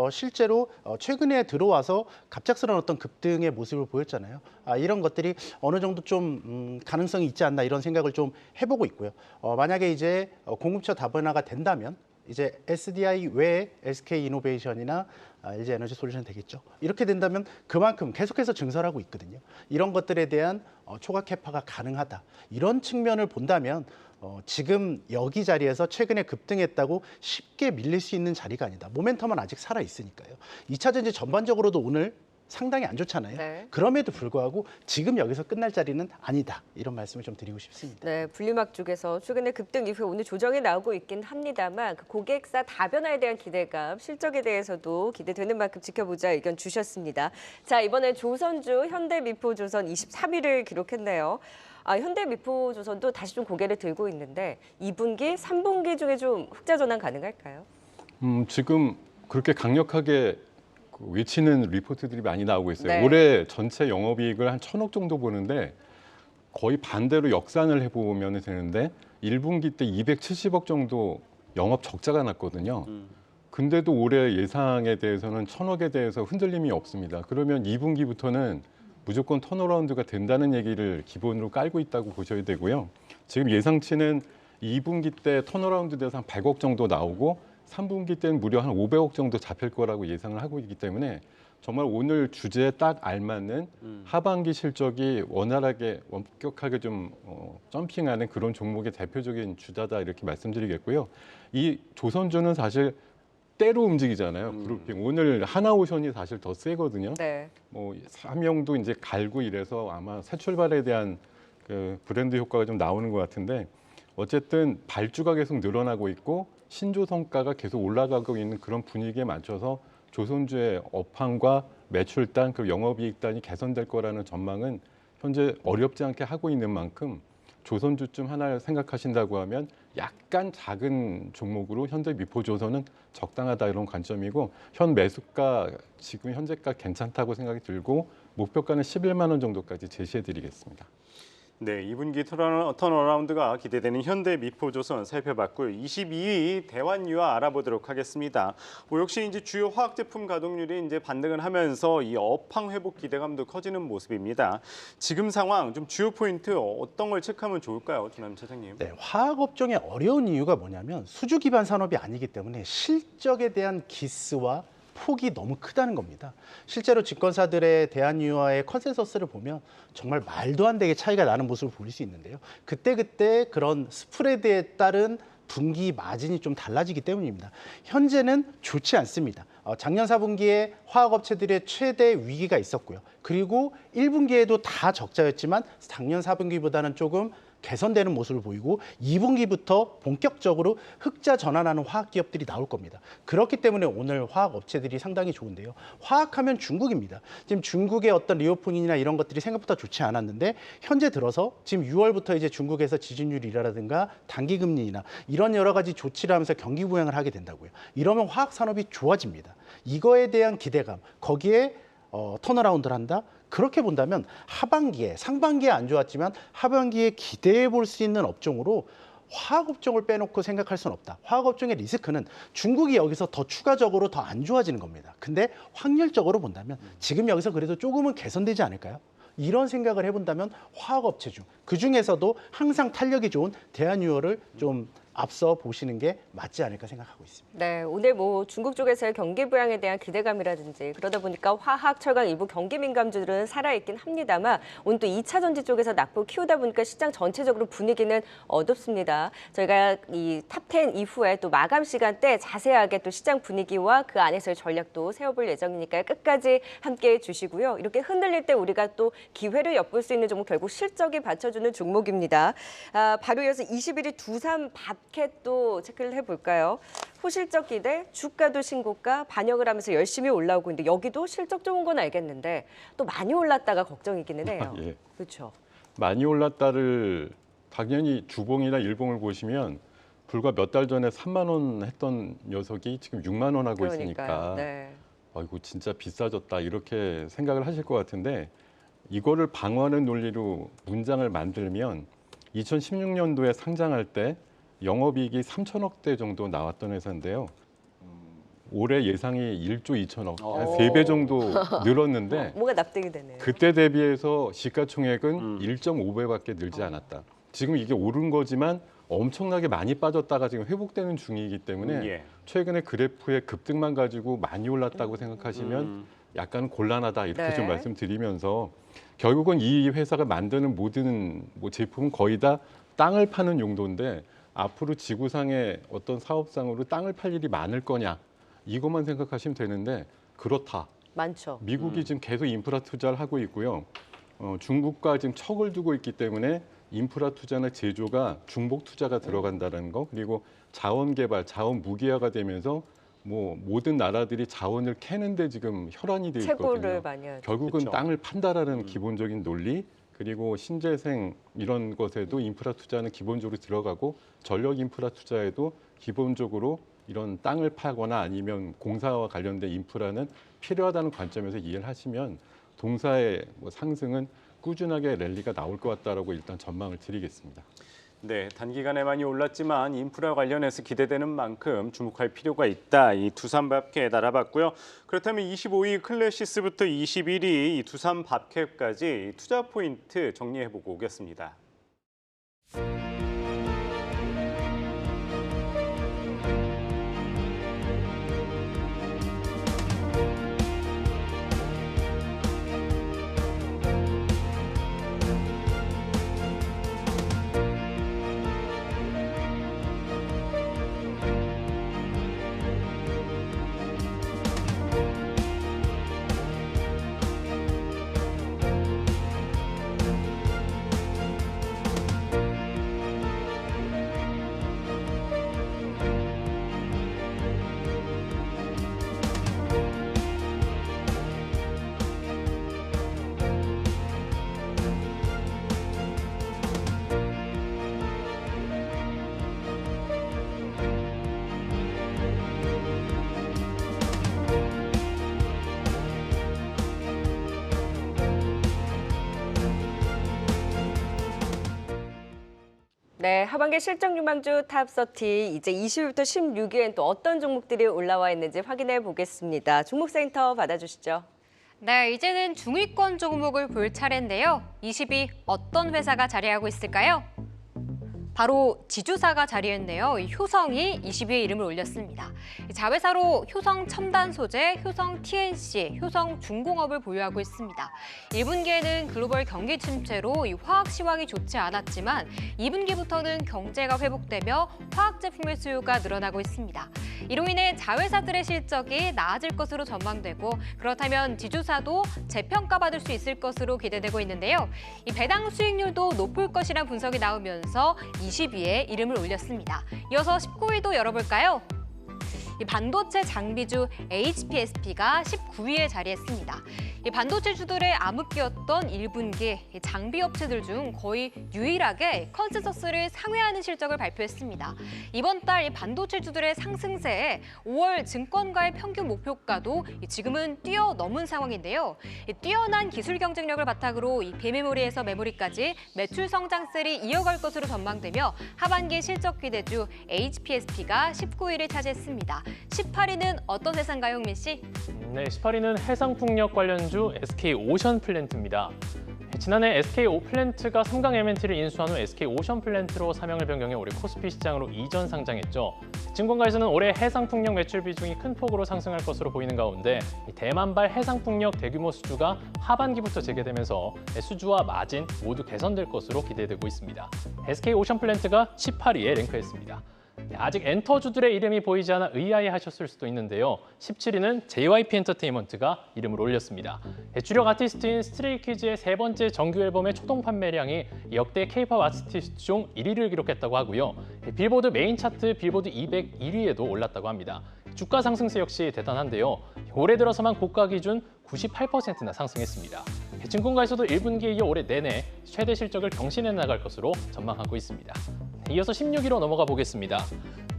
실제로 최근에 들어와서 갑작스러운 어떤 급등의 모습을 보였잖아요. 이런 것들이 어느 정도 좀 가능성이 있지 않나 이런 생각을 좀 해보고 있고요. 만약에 이제 공급처 다변화가 된다면 이제 SDI 외에 SK이노베이션이나 LG 에너지 솔루션 되겠죠. 이렇게 된다면 그만큼 계속해서 증설하고 있거든요. 이런 것들에 대한 초과 캐파가 가능하다. 이런 측면을 본다면 지금 여기 자리에서 최근에 급등했다고 쉽게 밀릴 수 있는 자리가 아니다. 모멘텀은 아직 살아 있으니까요. 2차 전지 전반적으로도 오늘 상당히 안 좋잖아요. 네. 그럼에도 불구하고 지금 여기서 끝날 자리는 아니다. 이런 말씀을 좀 드리고 싶습니다. 네, 분리막 쪽에서 최근에 급등 이후에 오늘 조정이 나오고 있긴 합니다만 그 고객사 다변화에 대한 기대감, 실적에 대해서도 기대되는 만큼 지켜보자 의견 주셨습니다. 자, 이번에 조선주 현대미포조선 23위를 기록했네요. 현대미포조선도 다시 좀 고개를 들고 있는데 2분기, 3분기 중에 좀 흑자 전환 가능할까요? 지금 그렇게 강력하게 외치는 리포트들이 많이 나오고 있어요. 네. 올해 전체 영업이익을 한 1,000억 정도 보는데 거의 반대로 역산을 해보면 되는데 1분기 때 270억 정도 영업 적자가 났거든요. 근데도 올해 예상에 대해서는 1,000억에 대해서 흔들림이 없습니다. 그러면 2분기부터는 무조건 턴어라운드가 된다는 얘기를 기본으로 깔고 있다고 보셔야 되고요. 지금 예상치는 2분기 때 턴어라운드 돼서 한 100억 정도 나오고 3분기 때는 무려 한 500억 정도 잡힐 거라고 예상을 하고 있기 때문에 정말 오늘 주제에 딱 알맞는 하반기 실적이 원활하게 원격하게 좀 점핑하는 그런 종목의 대표적인 주자다 이렇게 말씀드리겠고요. 이 조선주는 사실 때로 움직이잖아요. 그룹핑. 오늘 하나오션이 사실 더 세거든요. 네. 뭐 삼형도 이제 갈고 이래서 아마 새 출발에 대한 그 브랜드 효과가 좀 나오는 것 같은데 어쨌든 발주가 계속 늘어나고 있고 신조 성과가 계속 올라가고 있는 그런 분위기에 맞춰서 조선주의 업황과 매출단 그리고 영업이익단이 개선될 거라는 전망은 현재 어렵지 않게 하고 있는 만큼 조선주쯤 하나를 생각하신다고 하면 약간 작은 종목으로 현재 미포조선은 적당하다 이런 관점이고 현 매수가 지금 현재가 괜찮다고 생각이 들고 목표가는 11만 원 정도까지 제시해드리겠습니다. 네, 2분기 턴어라운드가 기대되는 현대 미포조선 살펴봤고요. 22위 대환유화 알아보도록 하겠습니다. 역시 이제 주요 화학 제품 가동률이 이제 반등을 하면서 이 업황 회복 기대감도 커지는 모습입니다. 지금 상황 좀 주요 포인트 어떤 걸 체크하면 좋을까요, 김남 차장님? 네, 화학 업종의 어려운 이유가 뭐냐면 수주 기반 산업이 아니기 때문에 실적에 대한 기스와 폭이 너무 크다는 겁니다. 실제로 증권사들의 대한유화의 컨센서스를 보면 정말 말도 안 되게 차이가 나는 모습을 볼 수 있는데요. 그때 그런 스프레드에 따른 분기 마진이 좀 달라지기 때문입니다. 현재는 좋지 않습니다. 작년 4분기에 화학업체들의 최대 위기가 있었고요. 그리고 1분기에도 다 적자였지만 작년 4분기보다는 조금 개선되는 모습을 보이고 2분기부터 본격적으로 흑자 전환하는 화학기업들이 나올 겁니다. 그렇기 때문에 오늘 화학업체들이 상당히 좋은데요. 화학하면 중국입니다. 지금 중국의 어떤 리오프닝이나 이런 것들이 생각보다 좋지 않았는데 현재 들어서 지금 6월부터 이제 중국에서 지준율이라든가 단기금리나 이런 여러 가지 조치를 하면서 경기 부양을 하게 된다고요. 이러면 화학산업이 좋아집니다. 이거에 대한 기대감, 거기에 턴어라운드를 한다? 그렇게 본다면 하반기에, 상반기에 안 좋았지만 하반기에 기대해 볼 수 있는 업종으로 화학업종을 빼놓고 생각할 수는 없다. 화학업종의 리스크는 중국이 여기서 더 추가적으로 더 안 좋아지는 겁니다. 근데 확률적으로 본다면 지금 여기서 그래도 조금은 개선되지 않을까요? 이런 생각을 해본다면 화학업체 중, 그중에서도 항상 탄력이 좋은 대한유화를 좀 앞서 보시는 게 맞지 않을까 생각하고 있습니다. 네, 오늘 중국 쪽에서의 경기 부양에 대한 기대감이라든지 그러다 보니까 화학, 철강 일부 경기 민감주들은 살아있긴 합니다만 오늘 또 2차 전지 쪽에서 낙폭 키우다 보니까 시장 전체적으로 분위기는 어둡습니다. 저희가 이 탑10 이후에 또 마감 시간대 자세하게 또 시장 분위기와 그 안에서의 전략도 세워볼 예정이니까요. 끝까지 함께해 주시고요. 이렇게 흔들릴 때 우리가 또 기회를 엿볼 수 있는 종목 결국 실적이 받쳐주는 종목입니다. 바로 이어서 21위 두산 밥캣도 체크를 해볼까요? 호실적 기대, 주가도 신고가 반영을 하면서 열심히 올라오고 있는데 여기도 실적 좋은 건 알겠는데 또 많이 올랐다가 걱정이기는 해요. 예. 그렇죠. 많이 올랐다를 당연히 주봉이나 일봉을 보시면 불과 몇 달 전에 3만 원 했던 녀석이 지금 6만 원 하고 있으니까 네. 아이고 진짜 비싸졌다 이렇게 생각을 하실 것 같은데 이거를 방어하는 논리로 문장을 만들면 2016년도에 상장할 때 영업이익이 3천억대 정도 나왔던 회사인데요. 올해 예상이 1조 2천억, 한 3배 정도 늘었는데 뭔가 납득이 되네요. 그때 대비해서 시가총액은 1.5배밖에 늘지 않았다. 지금 이게 오른 거지만 엄청나게 많이 빠졌다가 지금 회복되는 중이기 때문에 예. 최근에 그래프의 급등만 가지고 많이 올랐다고 생각하시면 약간 곤란하다 이렇게 네. 좀 말씀드리면서 결국은 이 회사가 만드는 모든 제품은 거의 다 땅을 파는 용도인데 앞으로 지구상의 어떤 사업상으로 땅을 팔 일이 많을 거냐 이것만 생각하시면 되는데 그렇다. 많죠. 미국이 지금 계속 인프라 투자를 하고 있고요. 중국과 지금 척을 두고 있기 때문에 인프라 투자나 제조가 중복 투자가 들어간다는 거 그리고 자원 개발, 자원 무기화가 되면서 모든 나라들이 자원을 캐는데 지금 혈안이 돼 있거든요. 채굴을 많이 하죠. 결국은 그쵸. 땅을 판다라는 기본적인 논리 그리고 신재생 이런 것에도 인프라 투자는 기본적으로 들어가고 전력 인프라 투자에도 기본적으로 이런 땅을 파거나 아니면 공사와 관련된 인프라는 필요하다는 관점에서 이해를 하시면 동사의 상승은 꾸준하게 랠리가 나올 것 같다라고 일단 전망을 드리겠습니다. 네, 단기간에 많이 올랐지만 인프라 관련해서 기대되는 만큼 주목할 필요가 있다. 이 두산밥캡 알아봤고요. 그렇다면 25위 클래시스부터 21위 이 두산밥캡까지 투자 포인트 정리해보고 오겠습니다. 네, 하반기 실적 유망주 탑30 이제 20위부터 16위엔 또 어떤 종목들이 올라와 있는지 확인해 보겠습니다. 종목센터 받아주시죠. 네, 이제는 중위권 종목을 볼 차례인데요. 20위 어떤 회사가 자리하고 있을까요? 바로 지주사가 자리했네요. 이 효성이 20위에 이름을 올렸습니다. 자회사로 효성 첨단 소재, 효성 TNC, 효성 중공업을 보유하고 있습니다. 1분기에는 글로벌 경기 침체로 이 화학 시황이 좋지 않았지만 2분기부터는 경제가 회복되며 화학 제품의 수요가 늘어나고 있습니다. 이로 인해 자회사들의 실적이 나아질 것으로 전망되고 그렇다면 지주사도 재평가받을 수 있을 것으로 기대되고 있는데요. 이 배당 수익률도 높을 것이란 분석이 나오면서 20위에 이름을 올렸습니다. 이어서 19위도 열어볼까요? 이 반도체 장비주 HPSP가 19위에 자리했습니다. 이 반도체 주들의 암흑기였던 1분기 장비 업체들 중 거의 유일하게 컨센서스를 상회하는 실적을 발표했습니다. 이번 달 반도체 주들의 상승세에 5월 증권가의 평균 목표가도 지금은 뛰어넘은 상황인데요. 뛰어난 기술 경쟁력을 바탕으로 이 비메모리에서 메모리까지 매출 성장세를 이어갈 것으로 전망되며 하반기 실적 기대주 HPSP가 19위를 차지했습니다. 18위는 어떤 회사인가요, 홍민 씨? 네, 18위는 해상풍력 관련주 SK오션플랜트입니다. 지난해 SK플랜트가 삼강 M&T를 인수한 후 SK오션플랜트로 사명을 변경해 올해 코스피 시장으로 이전 상장했죠. 증권가에서는 올해 해상풍력 매출 비중이 큰 폭으로 상승할 것으로 보이는 가운데 대만발 해상풍력 대규모 수주가 하반기부터 재개되면서 수주와 마진 모두 개선될 것으로 기대되고 있습니다. SK오션플랜트가 18위에 랭크했습니다. 아직 엔터주들의 이름이 보이지 않아 의아해하셨을 수도 있는데요. 17위는 JYP 엔터테인먼트가 이름을 올렸습니다. 주력 아티스트인 스트레이키즈의 세 번째 정규 앨범의 초동 판매량이 역대 K-팝 아티스트 중 1위를 기록했다고 하고요. 빌보드 메인 차트 빌보드 200 1위에도 올랐다고 합니다. 주가 상승세 역시 대단한데요. 올해 들어서만 고가 기준 98%나 상승했습니다. 증권가에서도 1분기에 이어 올해 내내 최대 실적을 경신해 나갈 것으로 전망하고 있습니다. 이어서 16위로 넘어가 보겠습니다.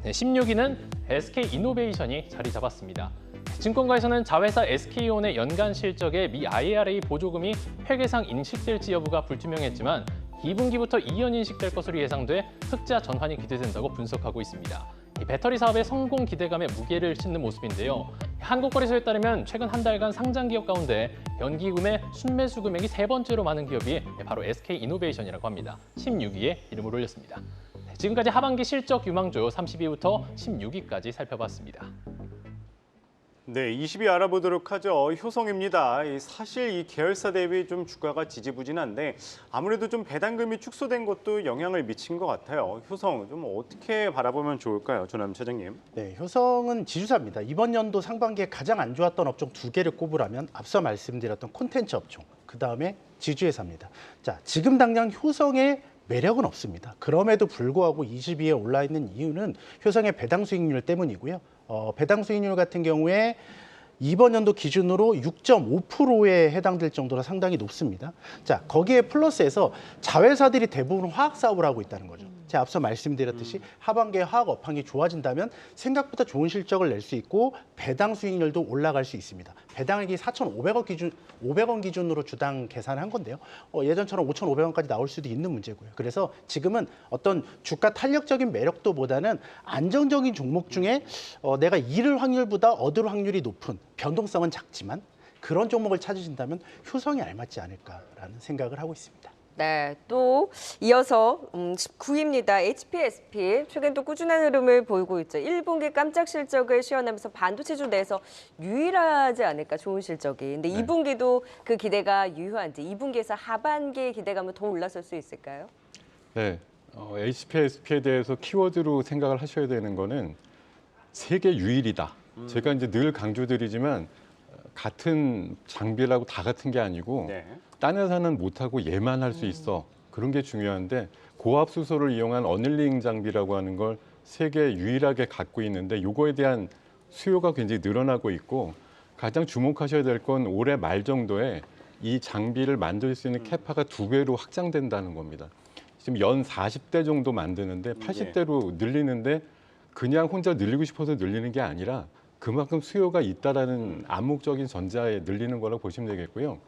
16위는 SK이노베이션이 자리 잡았습니다. 증권가에서는 자회사 SK온의 연간 실적에 미 IRA 보조금이 회계상 인식될지 여부가 불투명했지만 2분기부터 2연 인식될 것으로 예상돼 흑자 전환이 기대된다고 분석하고 있습니다. 이 배터리 사업의 성공 기대감에 무게를 싣는 모습인데요. 한국거래소에 따르면 최근 한 달간 상장 기업 가운데 연기금의 순매수 금액이 세 번째로 많은 기업이 바로 SK이노베이션이라고 합니다. 16위에 이름을 올렸습니다. 지금까지 하반기 실적 유망주 30위부터 16위까지 살펴봤습니다. 네, 20위 알아보도록 하죠. 효성입니다. 사실 이 계열사 대비 좀 주가가 지지부진한데 아무래도 좀 배당금이 축소된 것도 영향을 미친 것 같아요. 효성 좀 어떻게 바라보면 좋을까요, 조남 차장님? 네, 효성은 지주사입니다. 이번 연도 상반기에 가장 안 좋았던 업종 두 개를 꼽으라면 앞서 말씀드렸던 콘텐츠 업종, 그다음에 지주회사입니다. 자, 지금 당장 효성의 매력은 없습니다. 그럼에도 불구하고 20위에 올라 있는 이유는 효성의 배당 수익률 때문이고요. 배당 수익률 같은 경우에 이번 연도 기준으로 6.5%에 해당될 정도로 상당히 높습니다. 자, 거기에 플러스해서 자회사들이 대부분 화학 사업을 하고 있다는 거죠. 제가 앞서 말씀드렸듯이 하반기에 화학 업황이 좋아진다면 생각보다 좋은 실적을 낼 수 있고 배당 수익률도 올라갈 수 있습니다. 배당액이 4,500원 기준으로 주당 계산한 건데요. 예전처럼 5,500원까지 나올 수도 있는 문제고요. 그래서 지금은 어떤 주가 탄력적인 매력도보다는 안정적인 종목 중에 내가 잃을 확률보다 얻을 확률이 높은, 변동성은 작지만 그런 종목을 찾으신다면 효성이 알맞지 않을까라는 생각을 하고 있습니다. 네, 또 이어서 19위입니다. HPSP. 최근 또 꾸준한 흐름을 보이고 있죠. 1분기 깜짝 실적을 시현하면서 반도체주 내에서 유일하지 않을까, 좋은 실적이. 근데 네. 2분기도 그 기대가 유효한지, 2분기에서 하반기 기대감은 더 올라설 수 있을까요? 네, HPSP에 대해서 키워드로 생각을 하셔야 되는 거는 세계 유일이다. 제가 이제 늘 강조드리지만 같은 장비라고 다 같은 게 아니고 네. 딴 회사는 못하고 얘만 할 수 있어. 그런 게 중요한데 고압 수소를 이용한 어닐링 장비라고 하는 걸 세계 유일하게 갖고 있는데 이거에 대한 수요가 굉장히 늘어나고 있고 가장 주목하셔야 될 건 올해 말 정도에 이 장비를 만들 수 있는 캐파가 2배로 확장된다는 겁니다. 지금 연 40대 정도 만드는데 80대로 늘리는데 그냥 혼자 늘리고 싶어서 늘리는 게 아니라 그만큼 수요가 있다라는 암묵적인 전제하에 늘리는 거라고 보시면 되겠고요.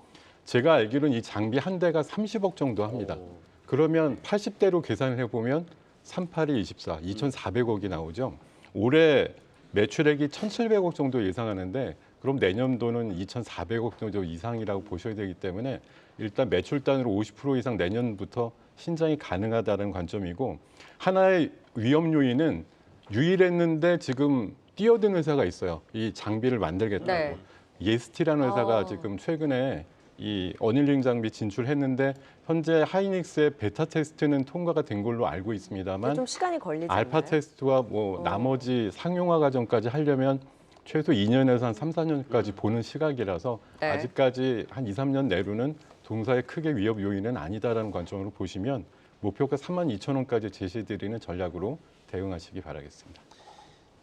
제가 알기로는 이 장비 한 대가 30억 정도 합니다. 그러면 80대로 계산을 해보면 38이 24, 2,400억이 나오죠. 올해 매출액이 1,700억 정도 예상하는데 그럼 내년도는 2,400억 정도 이상이라고 보셔야 되기 때문에 일단 매출단으로 50% 이상 내년부터 신장이 가능하다는 관점이고 하나의 위험 요인은 유일했는데 지금 뛰어든 회사가 있어요. 이 장비를 만들겠다고. 네. 예스티라는 회사가 지금 최근에 이 어닐링 장비 진출했는데 현재 하이닉스의 베타 테스트는 통과가 된 걸로 알고 있습니다만 좀 시간이 걸리잖아요. 알파 테스트와 뭐 나머지 상용화 과정까지 하려면 최소 2년에서 한 3, 4년까지 보는 시각이라서 네. 아직까지 한 2, 3년 내로는 동사에 크게 위협 요인은 아니다라는 관점으로 보시면 목표가 32,000원까지 제시드리는 전략으로 대응하시기 바라겠습니다.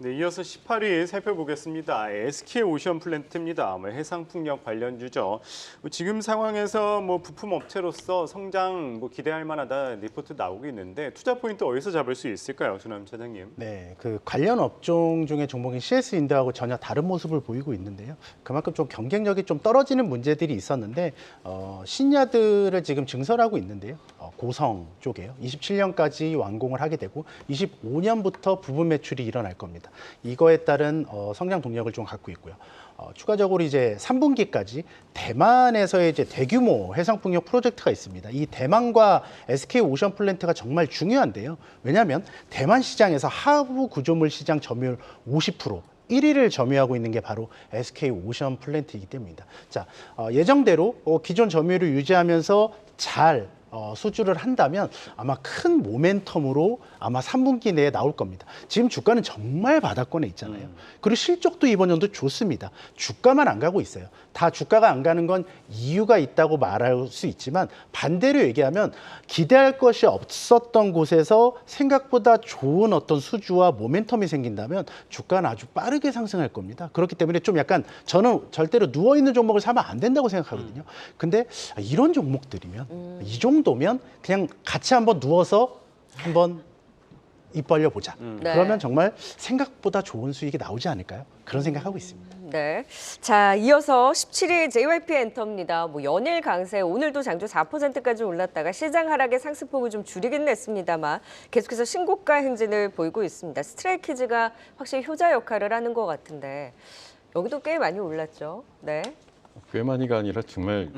네, 이어서 18위 살펴보겠습니다. SK 오션 플랜트입니다. 해상풍력 관련주죠. 지금 상황에서 부품 업체로서 성장 기대할 만하다 리포트 나오고 있는데 투자 포인트 어디서 잡을 수 있을까요, 조남 차장님? 네, 그 관련 업종 중에 종목인 CS 인도하고 전혀 다른 모습을 보이고 있는데요. 그만큼 좀 경쟁력이 좀 떨어지는 문제들이 있었는데 신야들을 지금 증설하고 있는데요. 고성 쪽에요. 27년까지 완공을 하게 되고 25년부터 부분 매출이 일어날 겁니다. 이거에 따른 성장 동력을 좀 갖고 있고요. 추가적으로 이제 3분기까지 대만에서의 이제 대규모 해상풍력 프로젝트가 있습니다. 이 대만과 SK 오션 플랜트가 정말 중요한데요. 왜냐하면 대만 시장에서 하부 구조물 시장 점유율 50%, 1위를 점유하고 있는 게 바로 SK 오션 플랜트이기 때문입니다. 자, 예정대로 기존 점유율을 유지하면서 잘 수주를 한다면 아마 큰 모멘텀으로 아마 3분기 내에 나올 겁니다. 지금 주가는 정말 바닥권에 있잖아요. 그리고 실적도 이번 연도 좋습니다. 주가만 안 가고 있어요. 다 주가가 안 가는 건 이유가 있다고 말할 수 있지만 반대로 얘기하면 기대할 것이 없었던 곳에서 생각보다 좋은 어떤 수주와 모멘텀이 생긴다면 주가는 아주 빠르게 상승할 겁니다. 그렇기 때문에 좀 약간 저는 절대로 누워있는 종목을 사면 안 된다고 생각하거든요. 근데 이런 종목들이면 이 정도면 그냥 같이 한번 누워서 한번 입 벌려 보자. 네. 그러면 정말 생각보다 좋은 수익이 나오지 않을까요? 그런 생각하고 있습니다. 네. 자, 이어서 17위 JYP 엔터입니다. 연일 강세, 오늘도 장주 4%까지 올랐다가 시장 하락의 상승폭을 좀 줄이긴 했습니다만 계속해서 신고가 행진을 보이고 있습니다. 스트레이키즈가 확실히 효자 역할을 하는 것 같은데 여기도 꽤 많이 올랐죠. 네. 꽤 많이가 아니라 정말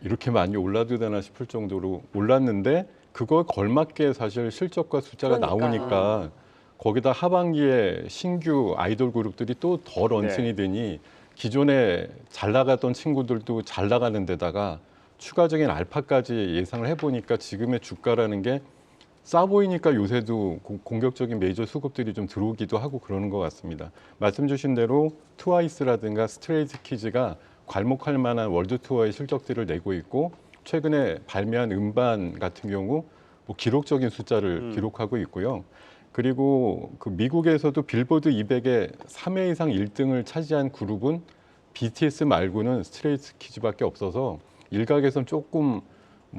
이렇게 많이 올라도 되나 싶을 정도로 올랐는데 그거에 걸맞게 사실 실적과 숫자가 그러니까. 나오니까 거기다 하반기에 신규 아이돌 그룹들이 또 더 런칭이 되니 기존에 잘 나가던 친구들도 잘 나가는 데다가 추가적인 알파까지 예상을 해보니까 지금의 주가라는 게 싸 보이니까 요새도 공격적인 메이저 수급들이 좀 들어오기도 하고 그러는 것 같습니다. 말씀 주신 대로 트와이스라든가 스트레이키즈가 괄목할 만한 월드 투어의 실적들을 내고 있고 최근에 발매한 음반 같은 경우 기록적인 숫자를 기록하고 있고요. 그리고 그 미국에서도 빌보드 200에 3회 이상 1등을 차지한 그룹은 BTS 말고는 스트레이키즈밖에 없어서 일각에선 조금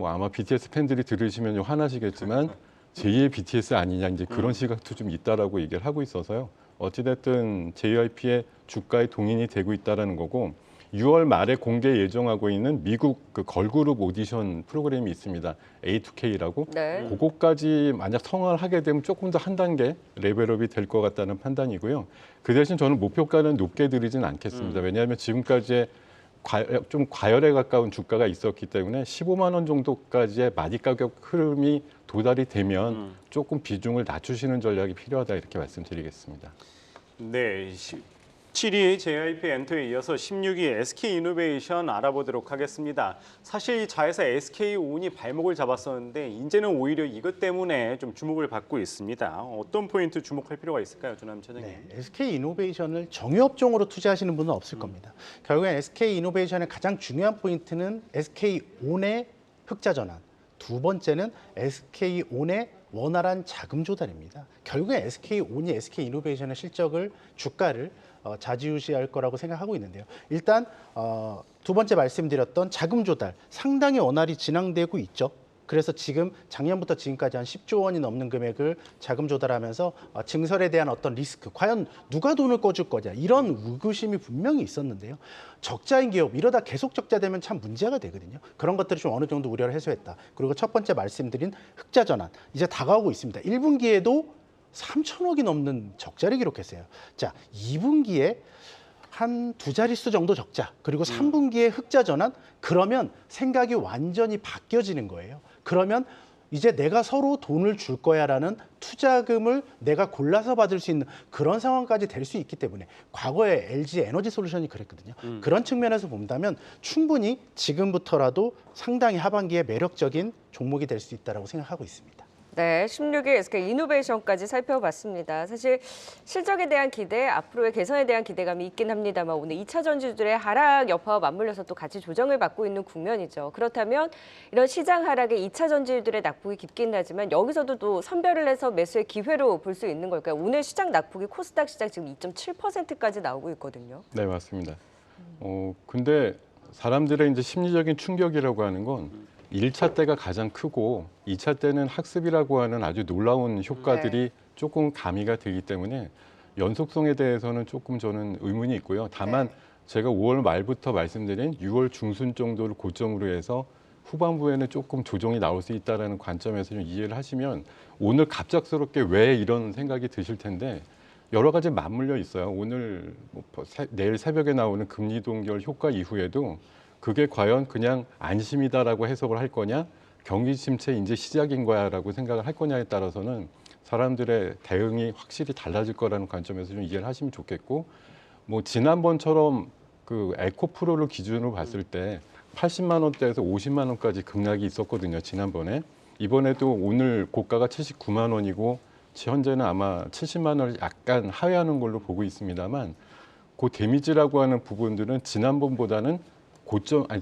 아마 BTS 팬들이 들으시면 화나시겠지만 제2의 BTS 아니냐 이제 그런 시각도 좀 있다라고 얘기를 하고 있어서요. 어찌됐든 JYP의 주가에 동인이 되고 있다라는 거고 6월 말에 공개 예정하고 있는 미국 그 걸그룹 오디션 프로그램이 있습니다. A2K라고. 네. 그거까지 만약 성공을 하게 되면 조금 더 한 단계 레벨업이 될 것 같다는 판단이고요. 그 대신 저는 목표가는 높게 드리진 않겠습니다. 왜냐하면 지금까지의 좀 과열에 가까운 주가가 있었기 때문에 15만 원 정도까지의 마디 가격 흐름이 도달이 되면 조금 비중을 낮추시는 전략이 필요하다 이렇게 말씀드리겠습니다. 네. 7위 JYP 엔터에 이어서 16위 SK이노베이션 알아보도록 하겠습니다. 사실 이 자회사 SK온이 발목을 잡았었는데 이제는 오히려 이것 때문에 좀 주목을 받고 있습니다. 어떤 포인트 주목할 필요가 있을까요, 조남 차장님? 네, SK이노베이션을 정유업종으로 투자하시는 분은 없을 겁니다. 결국엔 SK이노베이션의 가장 중요한 포인트는 SK온의 흑자 전환, 두 번째는 SK온의 원활한 자금 조달입니다. 결국엔 SK온이 SK이노베이션의 실적을, 주가를 좌지우지할 거라고 생각하고 있는데요. 일단 두 번째 말씀드렸던 자금 조달 상당히 원활히 진행되고 있죠. 그래서 지금 작년부터 지금까지 한 10조 원이 넘는 금액을 자금 조달하면서 증설에 대한 어떤 리스크, 과연 누가 돈을 꿔줄 거냐 이런 의구심이 분명히 있었는데요. 적자인 기업 이러다 계속 적자 되면 참 문제가 되거든요. 그런 것들이 좀 어느 정도 우려를 해소했다. 그리고 첫 번째 말씀드린 흑자 전환 이제 다가오고 있습니다. 1분기에도 3천억이 넘는 적자를 기록했어요. 자, 2분기에 한 두 자릿수 정도 적자, 그리고 3분기에 흑자 전환, 그러면 생각이 완전히 바뀌어지는 거예요. 그러면 이제 내가 서로 돈을 줄 거야라는 투자금을 내가 골라서 받을 수 있는 그런 상황까지 될 수 있기 때문에 과거에 LG 에너지 솔루션이 그랬거든요. 그런 측면에서 본다면 충분히 지금부터라도 상당히 하반기에 매력적인 종목이 될 수 있다고 생각하고 있습니다. 네, 16일 SK 이노베이션까지 살펴봤습니다. 사실 실적에 대한 기대, 앞으로의 개선에 대한 기대감이 있긴 합니다만 오늘 2차 전지주들의 하락 여파와 맞물려서 또 같이 조정을 받고 있는 국면이죠. 그렇다면 이런 시장 하락에 2차 전지주들의 낙폭이 깊긴 하지만 여기서도 또 선별을 해서 매수의 기회로 볼 수 있는 걸까요? 오늘 시장 낙폭이 코스닥 시장 지금 2.7%까지 나오고 있거든요. 네, 맞습니다. 근데 사람들의 이제 심리적인 충격이라고 하는 건 1차 때가 가장 크고 2차 때는 학습이라고 하는 아주 놀라운 효과들이 조금 가미가 되기 때문에 연속성에 대해서는 조금 저는 의문이 있고요. 다만 제가 5월 말부터 말씀드린 6월 중순 정도를 고점으로 해서 후반부에는 조금 조정이 나올 수 있다는 관점에서 좀 이해를 하시면 오늘 갑작스럽게 왜 이런 생각이 드실 텐데 여러 가지 맞물려 있어요. 오늘 내일 새벽에 나오는 금리 동결 효과 이후에도 그게 과연 그냥 안심이다라고 해석을 할 거냐, 경기 침체 이제 시작인 거야라고 생각을 할 거냐에 따라서는 사람들의 대응이 확실히 달라질 거라는 관점에서 좀 이해를 하시면 좋겠고, 뭐 지난번처럼 그 에코프로를 기준으로 봤을 때 80만 원대에서 50만 원까지 급락이 있었거든요. 지난번에. 이번에도 오늘 고가가 79만 원이고 현재는 아마 70만 원을 약간 하회하는 걸로 보고 있습니다만, 그 데미지라고 하는 부분들은 지난번보다는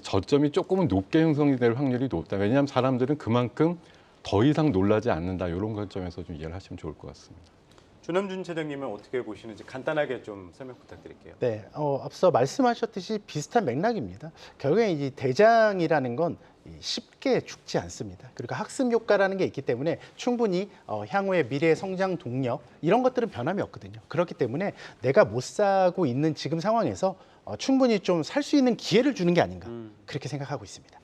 저점이 조금은 높게 형성이 될 확률이 높다. 왜냐하면 사람들은 그만큼 더 이상 놀라지 않는다. 이런 관점에서 좀 이해를 하시면 좋을 것 같습니다. 주남준 차장님은 어떻게 보시는지 간단하게 좀 설명 부탁드릴게요. 네, 앞서 말씀하셨듯이 비슷한 맥락입니다. 결국에 이 대장이라는 건 쉽게 죽지 않습니다. 그리고 학습 효과라는 게 있기 때문에 충분히 향후의 미래 성장 동력 이런 것들은 변함이 없거든요. 그렇기 때문에 내가 못 사고 있는 지금 상황에서 충분히 좀 살 수 있는 기회를 주는 게 아닌가 그렇게 생각하고 있습니다.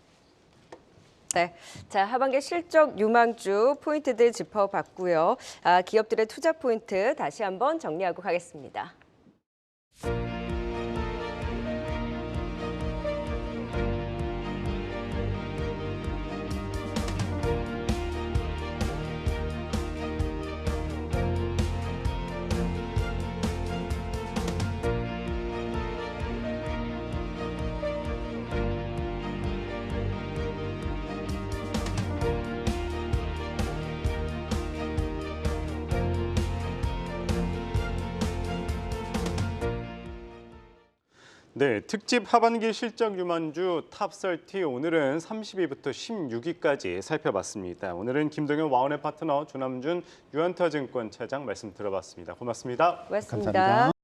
네, 자 하반기 실적 유망주 포인트들 짚어봤고요. 기업들의 투자 포인트 다시 한번 정리하고 가겠습니다. 네, 특집 하반기 실적 유망주 탑30 오늘은 30위부터 16위까지 살펴봤습니다. 오늘은 김동현 와운의 파트너 주남준 유한타증권 차장 말씀 들어봤습니다. 고맙습니다. 고맙습니다. 감사합니다.